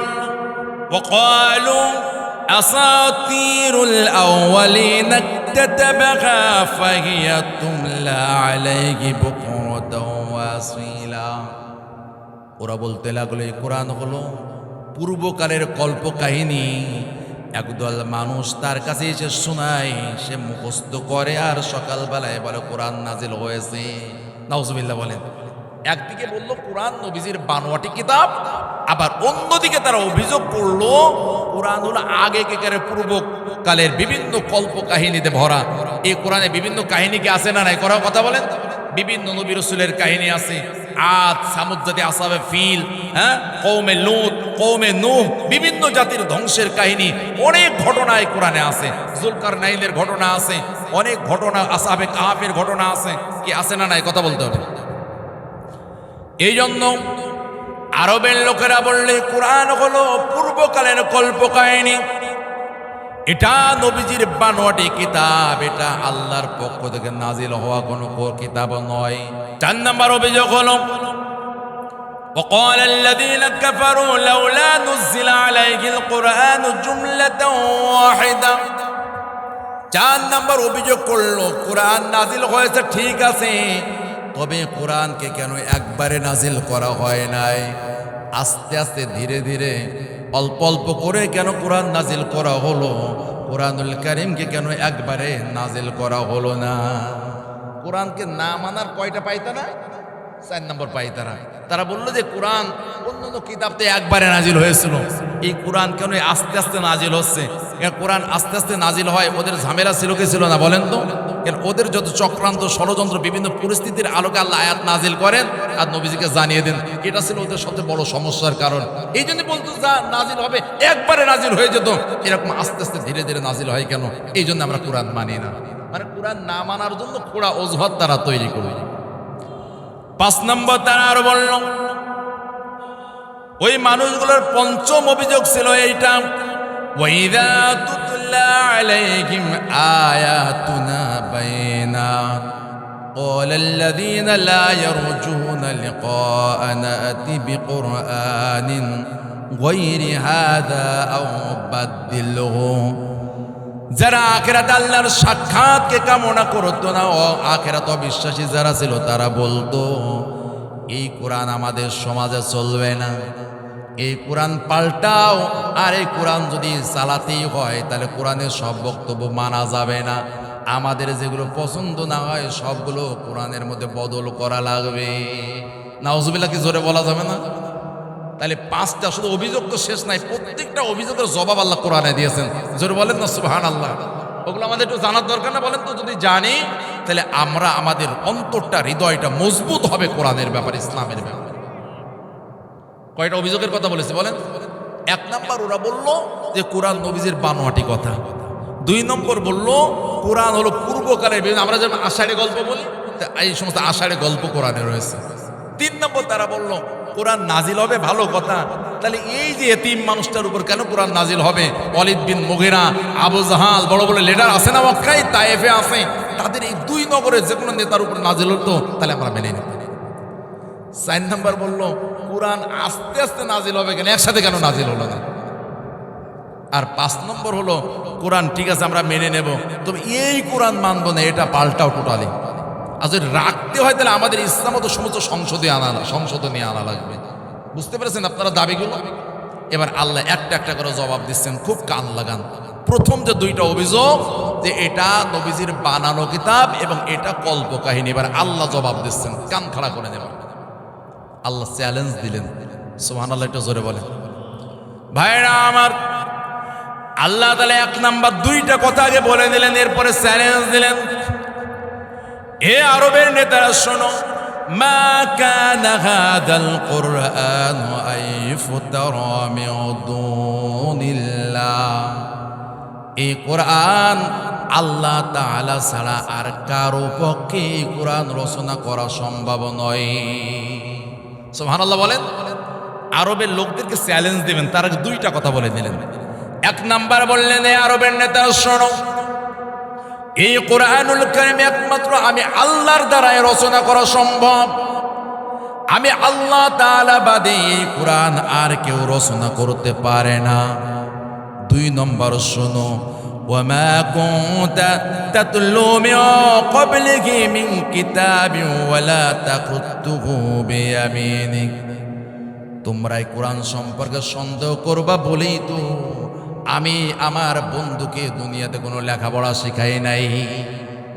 وقالوا أساطير الأولين اكتتبها فهي تملى عليه بكرة وأصيلا। ওরা বলতে লাগলো এই কোরআন হলো পূর্বকালের কল্প কাহিনী। একদল মানুষ তার কাছে এসে শোনায়, সে মুখস্থ করে, আর সকালবেলায় বলে কোরআন নাজিল হয়েছে। নাউজুবিল্লাহ বলেন। একদিকে বললো কোরআন নবীজির বানোয়াটি কিতাব, আবার অন্যদিকে তারা অভিযোগ করলো কোরআন হলো আগেকার পূর্বকালের বিভিন্ন কল্প কাহিনীতে ভরা। এই কোরআনে বিভিন্ন কাহিনী কি আছে না নাই? করার কথা বলেন। বিভিন্ন নবী রাসূলের কাহিনী আছে, আদ, সামুদ জাতি, আসহাবে ফিল, কওমে লূত, কওমে নূহ, বিভিন্ন জাতির ধ্বংসের কাহিনী, অনেক ঘটনা এই কোরআনে আছে। জুলকারনাইনের ঘটনা আছে, অনেক ঘটনা, আসহাবে কাহাফের ঘটনা আছে। কি আছে না নাই? কথা বলতে হবে। এই জন্য আরবের লোকেরা বললে কোরআন হলো পূর্বকালের কল্পকাহিনী, এটা নবীজির বানোয়াটি কিতাব, এটা আল্লাহর পক্ষ থেকে নাজিল হওয়া কোনো কিতাব নয়। 4 নম্বর অভিযোগ হলো وقال الذين كفروا لولا نزل عليه القرآن جملة واحدة। 4 নম্বর অভিযোগ করলো কোরআন নাজিল হয়েছে ঠিক আছে, তবে কোরআনকে কেন একবারে নাজিল করা হয় নাই, আস্তে আস্তে ধীরে ধীরে অল্প অল্প করে কেন কোরআন নাজিল করা হলো? কোরআনুল কারীমকে কেন একবারে নাজিল করা হলো না? কোরআনকে না মানার কয়টা পাইতা না? 4 নম্বর পাইতারা। তারা বললো যে কোরআন অন্যান্য কিতাবতে একবারে নাজিল হয়েছিল, এই কোরআন কেন আস্তে আস্তে নাজিল হচ্ছে? কোরআন আস্তে আস্তে নাজিল হয়, ওদের ঝামেলা ছিল কি ছিল না বলেন তো? কেন ওদের যত চক্রান্ত ষড়যন্ত্র বিভিন্ন পরিস্থিতির আলোকে আল্লাহ আয়াত নাজিল করেন আর নবীজিকে জানিয়ে দেন, এটা ছিল ওদের সবচেয়ে বড় সমস্যার কারণ। এই জন্য বলতো যা নাজিল হবে একবারে নাজিল হয়ে যেত, এরকম আস্তে আস্তে ধীরে ধীরে নাজিল হয় কেন? এই জন্য আমরা কোরআন মানি না, মানে কোরআন না মানার জন্য খোড়া অজুহাত তারা তৈরি করবে। 5 নম্বর তারা আরো বলল, ওই মানুষগুলোর পঞ্চম অভিযোগ ছিল এইটা, ওয়াইদা তুতলা আলাইহিম আয়াতুনা বাইনাত قال الذين لا يرجون لقاءنا ائت بقرآن غير هذا أو بدله। যারা আখিরাত আল্লাহর সাক্ষাৎকে কামনা করতো না ও আখিরাত অবিশ্বাসী যারা ছিল তারা বলতো এই কোরআন আমাদের সমাজে চলবে না, এই কোরআন পাল্টাও, আর এই কোরআন যদি চালাতেই হয় তাহলে কোরআনের সব বক্তব্য মানা যাবে না, আমাদের যেগুলো পছন্দ না হয় সবগুলো কোরআনের মধ্যে বদল করা লাগবে। নাউজুবিল্লাহ, কি জোরে বলা যাবে না? তাহলে 5টা শুধু অভিযোগ তো শেষ নাই, প্রত্যেকটা অভিযোগের জবাব আল্লাহ কোরআনে দিয়েছেন। জোরে বলেন না সুবহানাল্লাহ। ওগুলো আমাদের একটু জানার দরকার না বলেন তো? যদি জানি তাহলে আমরা আমাদের অন্তরটা হৃদয়টা মজবুত হবে কোরআনের ব্যাপারে, ইসলামের ব্যাপারে। কয়টা অভিযোগের কথা বলেছে বলেন? 1 নম্বর ওরা বলল যে কোরআন নবীজির বানোয়াটি কথা। 2 নম্বর বলল কোরআন হলো পূর্বকালের বিভিন্ন, আমরা যেমন আষাঢ়ে গল্প বলি এই সমস্ত আষাঢ়ে গল্প কোরআনে রয়েছে। 3 নম্বর তারা বলল কোরআন নাজিল হবে ভালো কথা, তাহলে এই যে এতিম মানুষটার উপর কেন কোরআন নাজিল হবে? ওয়ালিদ বিন মুগিরা, আবু জাহাল, বড় বড় লিডার আছে না মক্কায়, তায়েফে আছে, তাদের এই 2 নগরের যে কোনো নেতার উপর নাজিল হতো তাহলে আমরা মেনে নিতাম। 4 নম্বর বলল কোরআন আস্তে আস্তে নাজিল হবে কেন, একসাথে কেন নাজিল হলো না? আর 5 নম্বর হলো কোরআন ঠিক আছে আমরা মেনে নেব, তবে এই কোরআন মানবো না, এটা পাল্টাও টোটালি। আর যদি রাখতে হয় তাহলে আমাদের ইসলাম তো সমস্ত সংশোধনী আনা লাগবে। বুঝতে পেরেছেন আপনারা দাবিগুলো? এবার আল্লাহ একটা একটা করে জবাব দিচ্ছেন, খুব কান লাগান। প্রথম যে 2টা অভিযোগ যে এটা নবীজির বানানো কিতাব এবং এটা কল্প কাহিনী, এবার আল্লাহ জবাব দিচ্ছেন, কান খাড়া করে নেবেন। আল্লাহ চ্যালেঞ্জ দিলেন, সুবহানাল্লাহ, একটু জোরে বলেন। ভাইরা আমার, আল্লাহ তাআলা 1 নাম্বার 2টা কথা আগে বলে দিলেন, এরপরে চ্যালেঞ্জ দিলেন। এ আরবের নেতারা শোনো, মা কানা হাদাল কুরআন আইফতারা মিন দুনিল্লাহ। এই কোরআন আল্লাহ তাআলা ছাড়া আর কারো পক্ষে এই কোরআন রচনা করা সম্ভব নয়। সুবহানাল্লাহ বলেন। আরবের লোকদেরকে চ্যালেঞ্জ দিবেন, তার আগে 2টা কথা বলে দিলেন। 1 নাম্বার বললেন, এ আরবের নেতারা শোনো, এই কোরআনুল কারীম একমাত্র আমি আল্লাহর দ্বারাই রচনা করা সম্ভব, আমি আল্লাহ তাআলা বাদে এই কোরআন আর কেউ রচনা করতে পারে না। 2 নম্বর শোনো, ওয়ামা কুনতা তাতলু মিন ক্বাবলিহি মিন কিতাবিন ওয়ালা তাকুতুহু বিয়ামিনিক। তোমরা এই কোরআন সম্পর্কে সন্দেহ করবা বলেই তো আমি আমার বন্ধুকে দুনিয়াতে কোনো লেখাপড়া শেখাই নাই।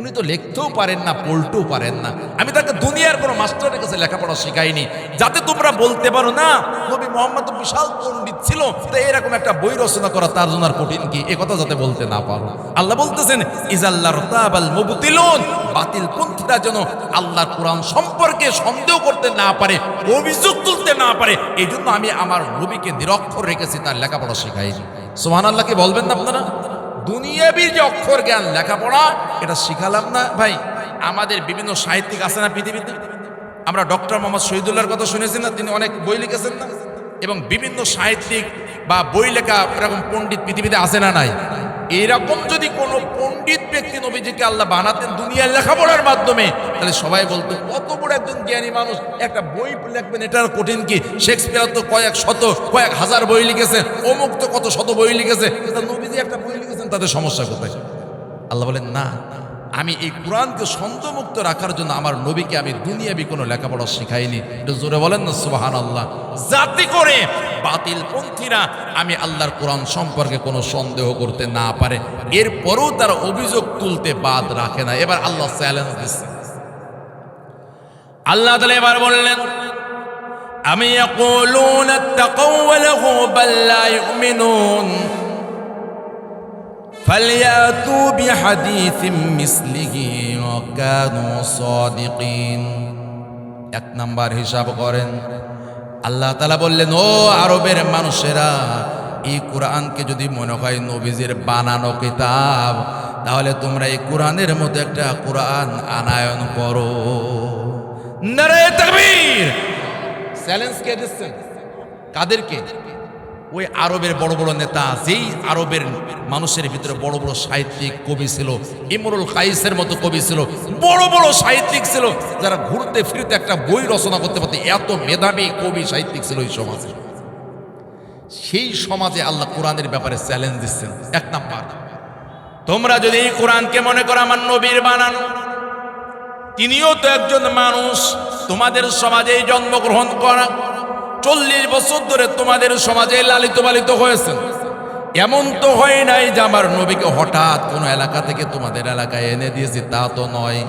উনি তো লিখতেও পারেন না, পড়তেও পারেন না, আমি তাকে দুনিয়ার কোনো মাস্টারের কাছে লেখাপড়া শেখাইনি, যাতে তোমরা বলতে পারো না নবী মুহাম্মদ তো বিশাল পণ্ডিত ছিল, তাই এরকম একটা বই রচনা করা তার জন্য আর কঠিন কি, এ কথা যাতে বলতে না পারো। আল্লাহ বলতেছেন, ইজাল্লার তাবাল মুবতিলুন, বাতিল পন্থীরা যেন আল্লাহর কোরআন সম্পর্কে সন্দেহ করতে না পারে, অভিযোগ তুলতে না পারে, এই জন্য আমি আমার নবীকে নিরক্ষর রেখেছি, তার লেখাপড়া শেখাইনি। সুবহানাল্লাহ, কি বলবেন না আপনারা? দুনিয়াবি যে অক্ষর জ্ঞান লেখাপড়া এটা শিখালাম না ভাই। আমাদের বিভিন্ন সাহিত্যিক আছে না পৃথিবীতে, আমরা ডক্টর মোহাম্মদ শহীদুল্লাহর কথা শুনেছি না, তিনি অনেক বই লিখেছেন না, এবং বিভিন্ন সাহিত্যিক বা বই লেখা এরকম পণ্ডিত পৃথিবীতে আছে না নাই? এরকম যদি কোনো পণ্ডিত ব্যক্তি নবীজিকে আল্লাহ বানাতেন দুনিয়ার লেখাপড়ার মাধ্যমে, তাহলে সবাই বলতো কত বড় একজন জ্ঞানী মানুষ, একটা বই লিখবেন এটার কঠিন কি? শেক্সপিয়ার তো কয়েক শত কয়েক হাজার বই লিখেছে, অমুক তো কত শত বই লিখেছে, নবীজি একটা বই লিখেছেন, তাদের সমস্যা কোথায়? আল্লাহ বলেন না, আমি এই কোরআনকে ছন্দমুক্ত রাখার জন্য আমার নবীকে আমি দুনিয়াবি কোনো লেখাপড়া শিখাইনি। একটু জোরে বলেন না সুবহানাল্লাহ। যাতে করে বাতিল পন্থীরা আমি আল্লাহর কোরআন সম্পর্কে কোনো সন্দেহ করতে না পারে, এরপরও তারা অভিযোগ তুলতে বাদ রাখে না। এবার আল্লাহ চ্যালেঞ্জ দিচ্ছে। আল্লাহ তাআলা এবার বললেন, আমি ইয়াকুলুনা তাকাওয়ালাহু বাল লা ইউমিনুন فَلْيَأْتُوا بِحَدِيثٍ مِثْلِهِ وَكَانُوا صَادِقِينَ। এক নাম্বার হিসাব করেন। আল্লাহ তাআলা বললেন, ও আরবের মানুষেরা, এই কোরআনকে যদি মনে হয় নবীজির বানানো কিতাব, তাহলে তোমরা এই কোরআনের মধ্যে একটা কোরআন আনায়ন করো। নারে তাকবীর! চ্যালেঞ্জ কে দিচ্ছেন? কাদেরকে? ওই আরবের বড় বড় নেতা, যেই আরবের মানুষের ভিতরে বড় বড় সাহিত্যিক কবি ছিল, ইমরুল কাইসের মতো কবি ছিল, বড় বড় সাহিত্যিক ছিল, যারা ঘুরতে ফিরতে একটা বই রচনা করতে পারত, এত মেধাবী কবি সাহিত্যিক ছিল ওই সমাজে। সেই সমাজে আল্লাহ কোরআনের ব্যাপারে চ্যালেঞ্জ দিচ্ছেন। এক নাম্বার, তোমরা যদি এই কোরআনকে মনে করো আমার নবীর বানানো, তিনিও তো একজন মানুষ, তোমাদের সমাজে জন্মগ্রহণ করা, 40 বছর ধরে তোমাদের সমাজে লালিত পালিত হয়েছেন। এমন তো হয় নাই যে আমার নবীকে হঠাৎ কোনো এলাকা থেকে তোমাদের এলাকায় এনে দিয়েছি, তা তো নয়।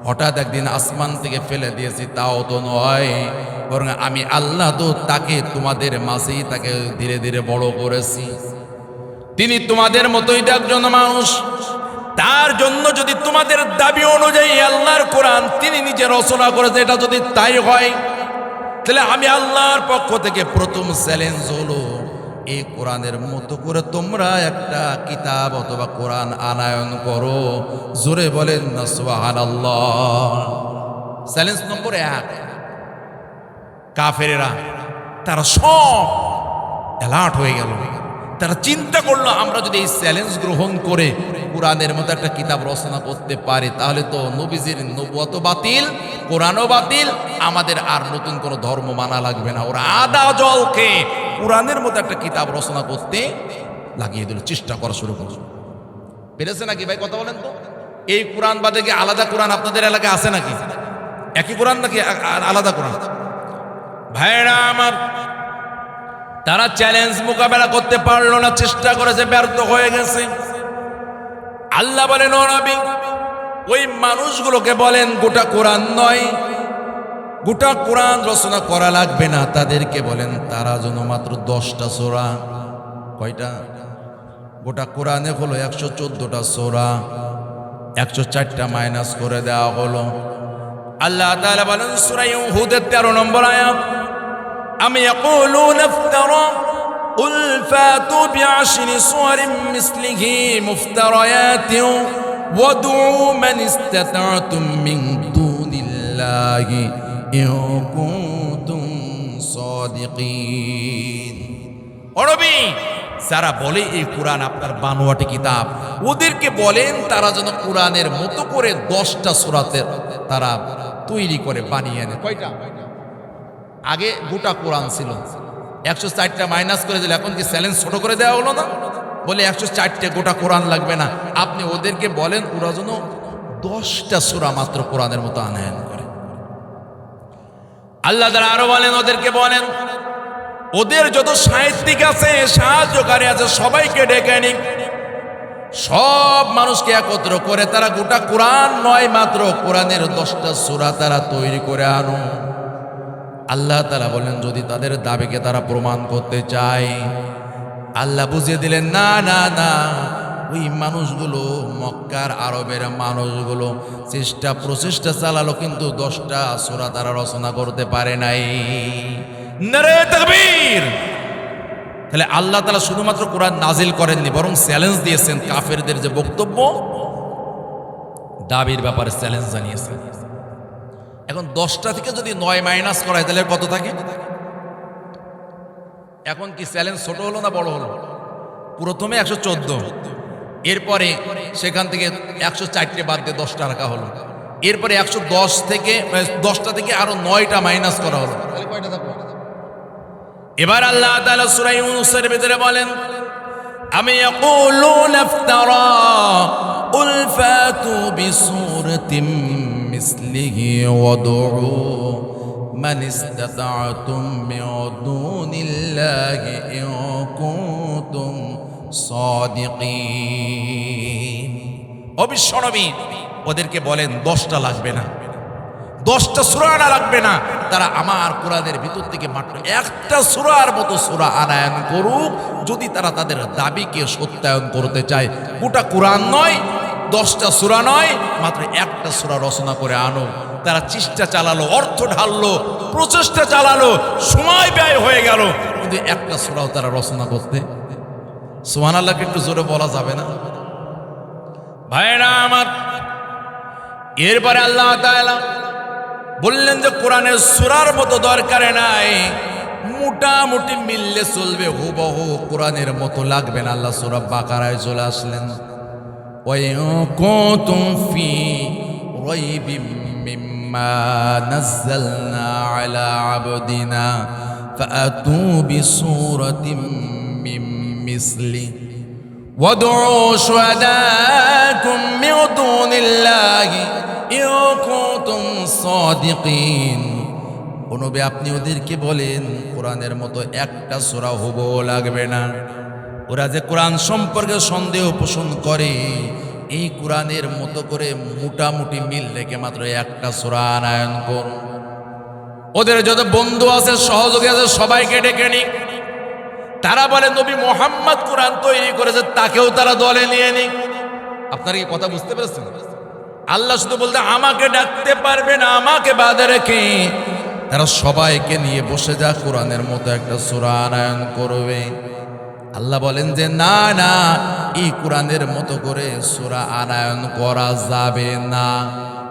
হঠাৎ একদিন আসমান থেকে ফেলে দিয়েছি, তাও তো নয়। বরং আমি আল্লাহ তো তাকে তোমাদের মাঝেই তাকে ধীরে ধীরে বড় করেছি। তিনি তোমাদের মতোই একজন মানুষ। তার জন্য যদি তোমাদের দাবি অনুযায়ী আল্লাহর কোরআন তিনি নিজে রচনা করেছে, এটা যদি তাই হয়, তাহলে আমি আল্লাহর পক্ষ থেকে প্রথম চ্যালেঞ্জ হলো, এই কোরআনের মতো করে তোমরা একটা কিতাব অথবা কোরআন আনায়ন করো। জোরে বলেন না সুবহানাল্লাহ। চ্যালেঞ্জ নম্বর 1, কাফেরেরা তারা সব অ্যালার্ট হয়ে গেল। তারা চিন্তা করলো, আমরা যদি এই চ্যালেঞ্জ গ্রহণ করে কোরআনের মতো একটা কিতাব রচনা করতে পারি, তাহলে তো নবীজির নবুয়ত বাতিল, কোরআনও বাতিল, আমাদের আর নতুন কোনো ধর্ম মানা লাগবে না। ওরা আদা জলকে কোরআনের মতো একটা কিতাব রচনা করতে লাগিয়ে দিল, চেষ্টা করা শুরু করল। পেরেছে নাকি ভাই? কথা বলেন তো। এই কোরআন বাদে কি আলাদা কোরআন আপনাদের এলাকায় আছে নাকি? একই কোরআন নাকি আলাদা কোরআন? ভাইরা আমার, তারা চ্যালেঞ্জ মোকাবেলা করতে পারলো না, চেষ্টা করেছে, ব্যর্থ হয়ে গেছে। আল্লাহ বলেন, ও নবী, ওই মানুষগুলোকে বলেন গোটা কোরআন নয়, গোটা কোরআন রচনা করা লাগবে না। তাদেরকে বলেন তারা যেন মাত্র 10টা সূরা, কয়টা? গোটা কোরআনে হলো 114টা সূরা, 104টা মাইনাস করে দেওয়া হলো। আল্লাহ তাআলা বলেন সূরা হুদের 13 নম্বর আয়াত, أم يقولون افترى قل فاتوا بعشر سور مثله مفتريات وادعوا من استطعتم من دون الله إن كنتم صادقين। অরবি যারা বলে এই কোরআন আপনার বানোয়াটি কিতাব, ওদেরকে বলেন তারা যেন কোরআনের মতো করে 10টা সূরাতে তারা তৈরি করে বানিয়ে আনে। কয়টা? আগে গোটা কোরআন ছিল, 104টা মাইনাস করে দিলে, এখন কি চ্যালেঞ্জ ছোট করে দেওয়া হলো না? বলে 104টে গোটা কোরআন লাগবে না, আপনি ওদেরকে বলেন ওরা যেন 10টা সূরা মাত্র কোরআনের মতো আনায়ন করে। আল্লাহ তাআলা আরো বলেন, ওদেরকে বলেন ওদের যত সাহিত্যিক আছে, সাহায্যকারী আছে, সবাইকে ডেকে নিক, সব মানুষকে একত্র করে তারা গোটা কোরআন নয়, মাত্র কোরআনের 10টা সূরা তারা তৈরি করে আনো। আল্লাহ তাআলা বলেন, যদি তাদের দাবিকে তারা প্রমাণ করতে চায়, আল্লাহ বুঝিয়ে দিলেন, না না না, ওই মানুষগুলো মক্কার আরবের মানুষগুলো চেষ্টা প্রচেষ্টা চালালো, কিন্তু 10টা সূরা তারা রচনা করতে পারে নাই। নারে তাকবীর! তাহলে আল্লাহ তাআলা শুধুমাত্র কোরআন নাজিল করেননি, বরং চ্যালেঞ্জ দিয়েছেন। কাফেরদের যে বক্তব্য, দাবির ব্যাপারে চ্যালেঞ্জ জানিয়েছেন। এখন 10টা থেকে যদি 9 মাইনাস করা হয় তাহলে কত থাকে? এখন কি চ্যালেঞ্জ ছোট হলো না বড় হলো? প্রথমে 114, এরপরে সেখান থেকে 104টে বাদ দিয়ে 10টা রাখা হলো, এরপরে 110 থেকে 10টা থেকে আরো 9টা মাইনাস করা হলো, তাহলে কয়টা থাকলো? এবার আল্লাহ তাআলা সূরা ইউনূসের ভিতরে বলেন, আমি ইয়াকুলুনা ইফতারা কুল ফাতু বিসূরাতিন মিসলিহি ওয়াদউ মান ইসতাতা'তুম মিন দুনিল্লাহি ইন কুনতুম সাদিকিন। ও বিশ্বনবী, ওদেরকে বলেন 10টা লাগবে না, 10টা সূরা আনা লাগবে না, তারা আমার কোরআনের ভিতর থেকে মাত্র একটা সূরার মতো সূরা আনায়ন করুক, যদি তারা তাদের দাবিকে সত্যায়ন করতে চায়। গোটা কোরআন নয়, 10টা সূরা নয়, মাত্র একটা সূরা রচনা করে আনো। তারা চেষ্টা চালালো, অর্থ ঢাললো, প্রচেষ্টা চালালো, সময় ব্যয় হয়ে গেল, কিন্তু একটা সূরাও তারা রচনা করতে। সুবহানাল্লাহকে একটু জোরে বলা যাবে না ভাইরা আমার? এরপরে আল্লাহ তাআলা বললেন যে কোরআনের সূরার মতো দরকার নাই, মোটামুটি মিললে চলবে, হুবহু কোরআনের মতো লাগবে না। আল্লাহ সূরা বাকারায় চলে আসলেন, ওয়া ইন কুনতুম ফি রাইবিম মিম্মা নাযালনা আলা আবদিনা ফাআতু বিসূরাতিম মিন মিসলি ওয়াদউ শুহাদাকুম মিন দুনিল্লাহি ইন কুনতুম সাদিকিন। ও নবী, আপনি ওদেরকে বলেন কোরআনের মতো একটা সূরা হুবহু লাগবে না। ওরা যে কোরআন সম্পর্কে সন্দেহ পোষণ করে, এই কোরআনের মতো করে মোটামুটি মিল রেখে মাত্র একটা সূরা আনায়ন করুন। ওদের যত বন্ধু আছে, সহযোগী আছে, সবাইকে ডেকে নিক। তারা বলে নবী মুহাম্মদ কোরআন তৈরি করেছে, তাকেও তারা দলে নিয়ে নিক। আপনারা কি কথা বুঝতে পেরেছেন? আল্লাহ শুধু বলতে আমাকে ডাকতে পারবে না, আমাকে বাদে রেখে তারা সবাইকে নিয়ে বসে যা কোরআনের মতো একটা সূরা আনায়ন করবে। আল্লাহ বলেন যে না না, এই কোরআনের মতো করে সূরা আনায়ন করা যাবে না।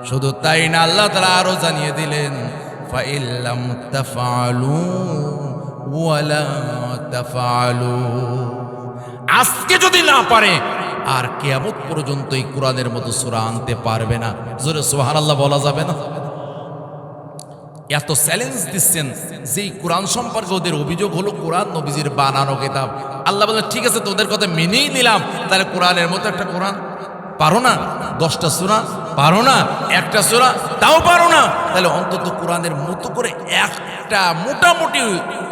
শুধু তাই না, আল্লাহ তাআলা আরো জানিয়ে দিলেন, ফাইল্লাম তাফআলু ওয়ালা তাফআলু, আজকে যদি না পারে আর কিয়ামত পর্যন্ত এই কোরআনের মতো সূরা আনতে পারবে না। জোরে সুবহানাল্লাহ বলা যাবে না? এত চ্যালেঞ্জ দিচ্ছেন, যেই কোরআন সম্পর্কে ওদের অভিযোগ হলো কোরআন নবীজির বানানো কিতাব। আল্লাহ বলেন ঠিক আছে, তোদের কথা মেনেই নিলাম, তাহলে কোরআনের মতো একটা কোরআন পারো না? 10টা সূরা পারো না? একটা সূরা তাও পারো না? তাহলে অন্তত কোরআনের মতো করে একটা মোটামুটি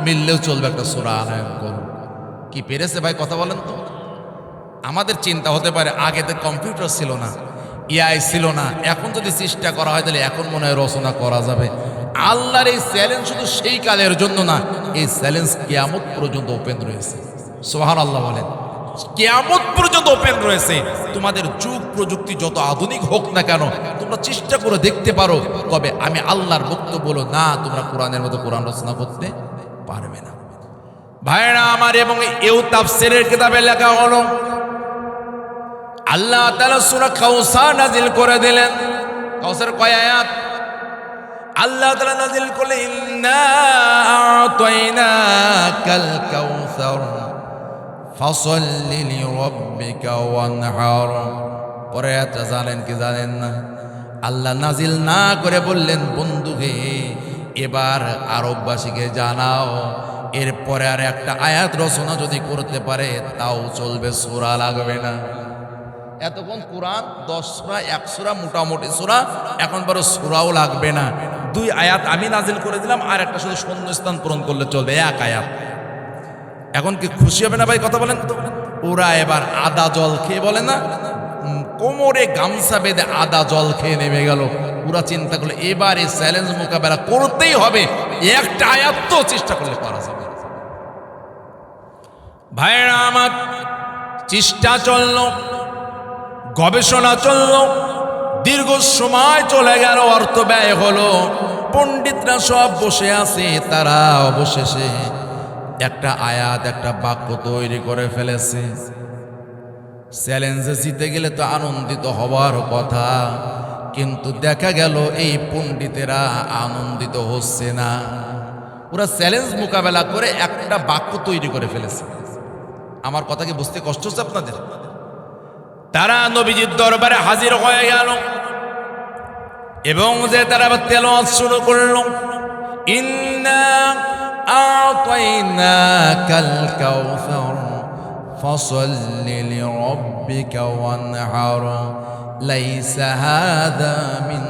মিললেও চলবে একটা সূরা আনায়ন করো। কি পেরেছে ভাই? কথা বলেন তো। আমাদের চিন্তা হতে পারে আগে তো কম্পিউটার ছিল না, এআই ছিল না, এখন যদি চেষ্টা করা হয় তাহলে এখন মনে হয় রচনা করা যাবে। আল্লাহর এই চ্যালেঞ্জ শুধু সেই কালের জন্য না, এই চ্যালেঞ্জ কিয়ামত পর্যন্ত ওপেন রয়েছে। সুবহানাল্লাহ বলেন, কিয়ামত পর্যন্ত ওপেন রয়েছে। তোমাদের যুগ প্রযুক্তি যত আধুনিক হোক না কেন, তোমরা চেষ্টা করে দেখতে পারো, তবে আমি আল্লাহর বক্তব্য বলো না, তোমরা কোরআনের মতো কোরআন রচনা করতে পারবে না। ভাইরা আমার, এবং এও তাফসীরের কিতাবে লেখা হলো, আল্লাহ তাআলা সূরা কাউসার নাজিল করে দিলেন। কাউসার কয় আয়াত? আল্লাহ তাআলা নাজিল করলেন, ইন্না আ'তাইনাকাল কাউসার ফাসাল্লি লিরাব্বিকা ওয়ানহার। পরে এটা জানেন কি জানেন না? আল্লাহ নাজিল না করে বললেন, বন্ধুকে এবার আরববাসীকে জানাও, এরপরে আর একটা আয়াত রচনা যদি করতে পারে তাও চলবে, সূরা লাগবে না। এতক্ষণ কোরআন 10 সূরা, 1 সূরা মোটামুটি সূরা, এখন বড় সূরাও লাগবে না, 2 আয়াত আমি নাজিল করে দিলাম, আর একটা শুধু শূন্যস্থান পূরণ করলে চলবে, 1 আয়াত। এখন কি খুশি হবে না ভাই? কথা বলেন তো। ওরা এবার আদা জল খেয়ে, বলে না, কোমরে গামছা বেঁধে আদা জল খেয়ে নেমে গেল। ওরা চিন্তা করলো এবার এই চ্যালেঞ্জ মোকাবেলা করতেই হবে, একটা আয়াত তো চেষ্টা করলে পারা যাবে। ভাইরা আমার, চেষ্টা চলল, গবেষণা চলল, দীর্ঘ সময় চলে গেল, অর্থ ব্যয় হলো, পণ্ডিতরা সব বসে আছে, তারা অবশেষে একটা আয়াত, একটা বাক্য তৈরি করে ফেলেছে। চ্যালেঞ্জে জিতে গেলে তো আনন্দিত হবার কথা, কিন্তু দেখা গেল এই পণ্ডিতেরা আনন্দিত হচ্ছে না। ওরা চ্যালেঞ্জ মোকাবেলা করে একটা বাক্য তৈরি করে ফেলেছে। আমার কথা কি বুঝতে কষ্ট হচ্ছে আপনাদের? তারা নবীজির দরবারে হাজির হয়ে গেল এবং যে তারা তেলাওয়াত শুরু করল, ইন্না আ'তাইনাকাল কাউসার ফাসাল্লি লিরাব্বিকা ওয়ানহার লাইসা হাযা মিন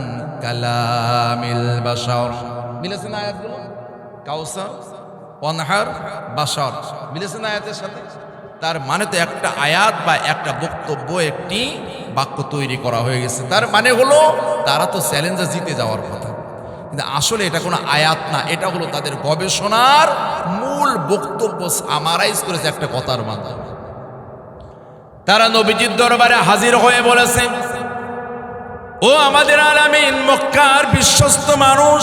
কালামিল বাশার। মিলেছে না আয়াতগুলো? কাউসার, ওয়ানহার, বাশার মিলেছে না আয়াতের সাথে? তার মানে তো একটা আয়াত বা একটা বক্তব্য, একটি বাক্য তৈরি করা হয়ে গেছে। তার মানে হলো তারা তো চ্যালেঞ্জে জিতে যাওয়ার কথা, কিন্তু আসলে এটা কোনো আয়াত না, এটা হলো তাদের গবেষণার মূল বক্তব্য সামারাইজ করেছে একটা কথার মাধ্যমে। তারা নবীজির দরবারে হাজির হয়ে বলেছে, ও আমাদের আলামিন, মক্কার বিশ্বস্ত মানুষ,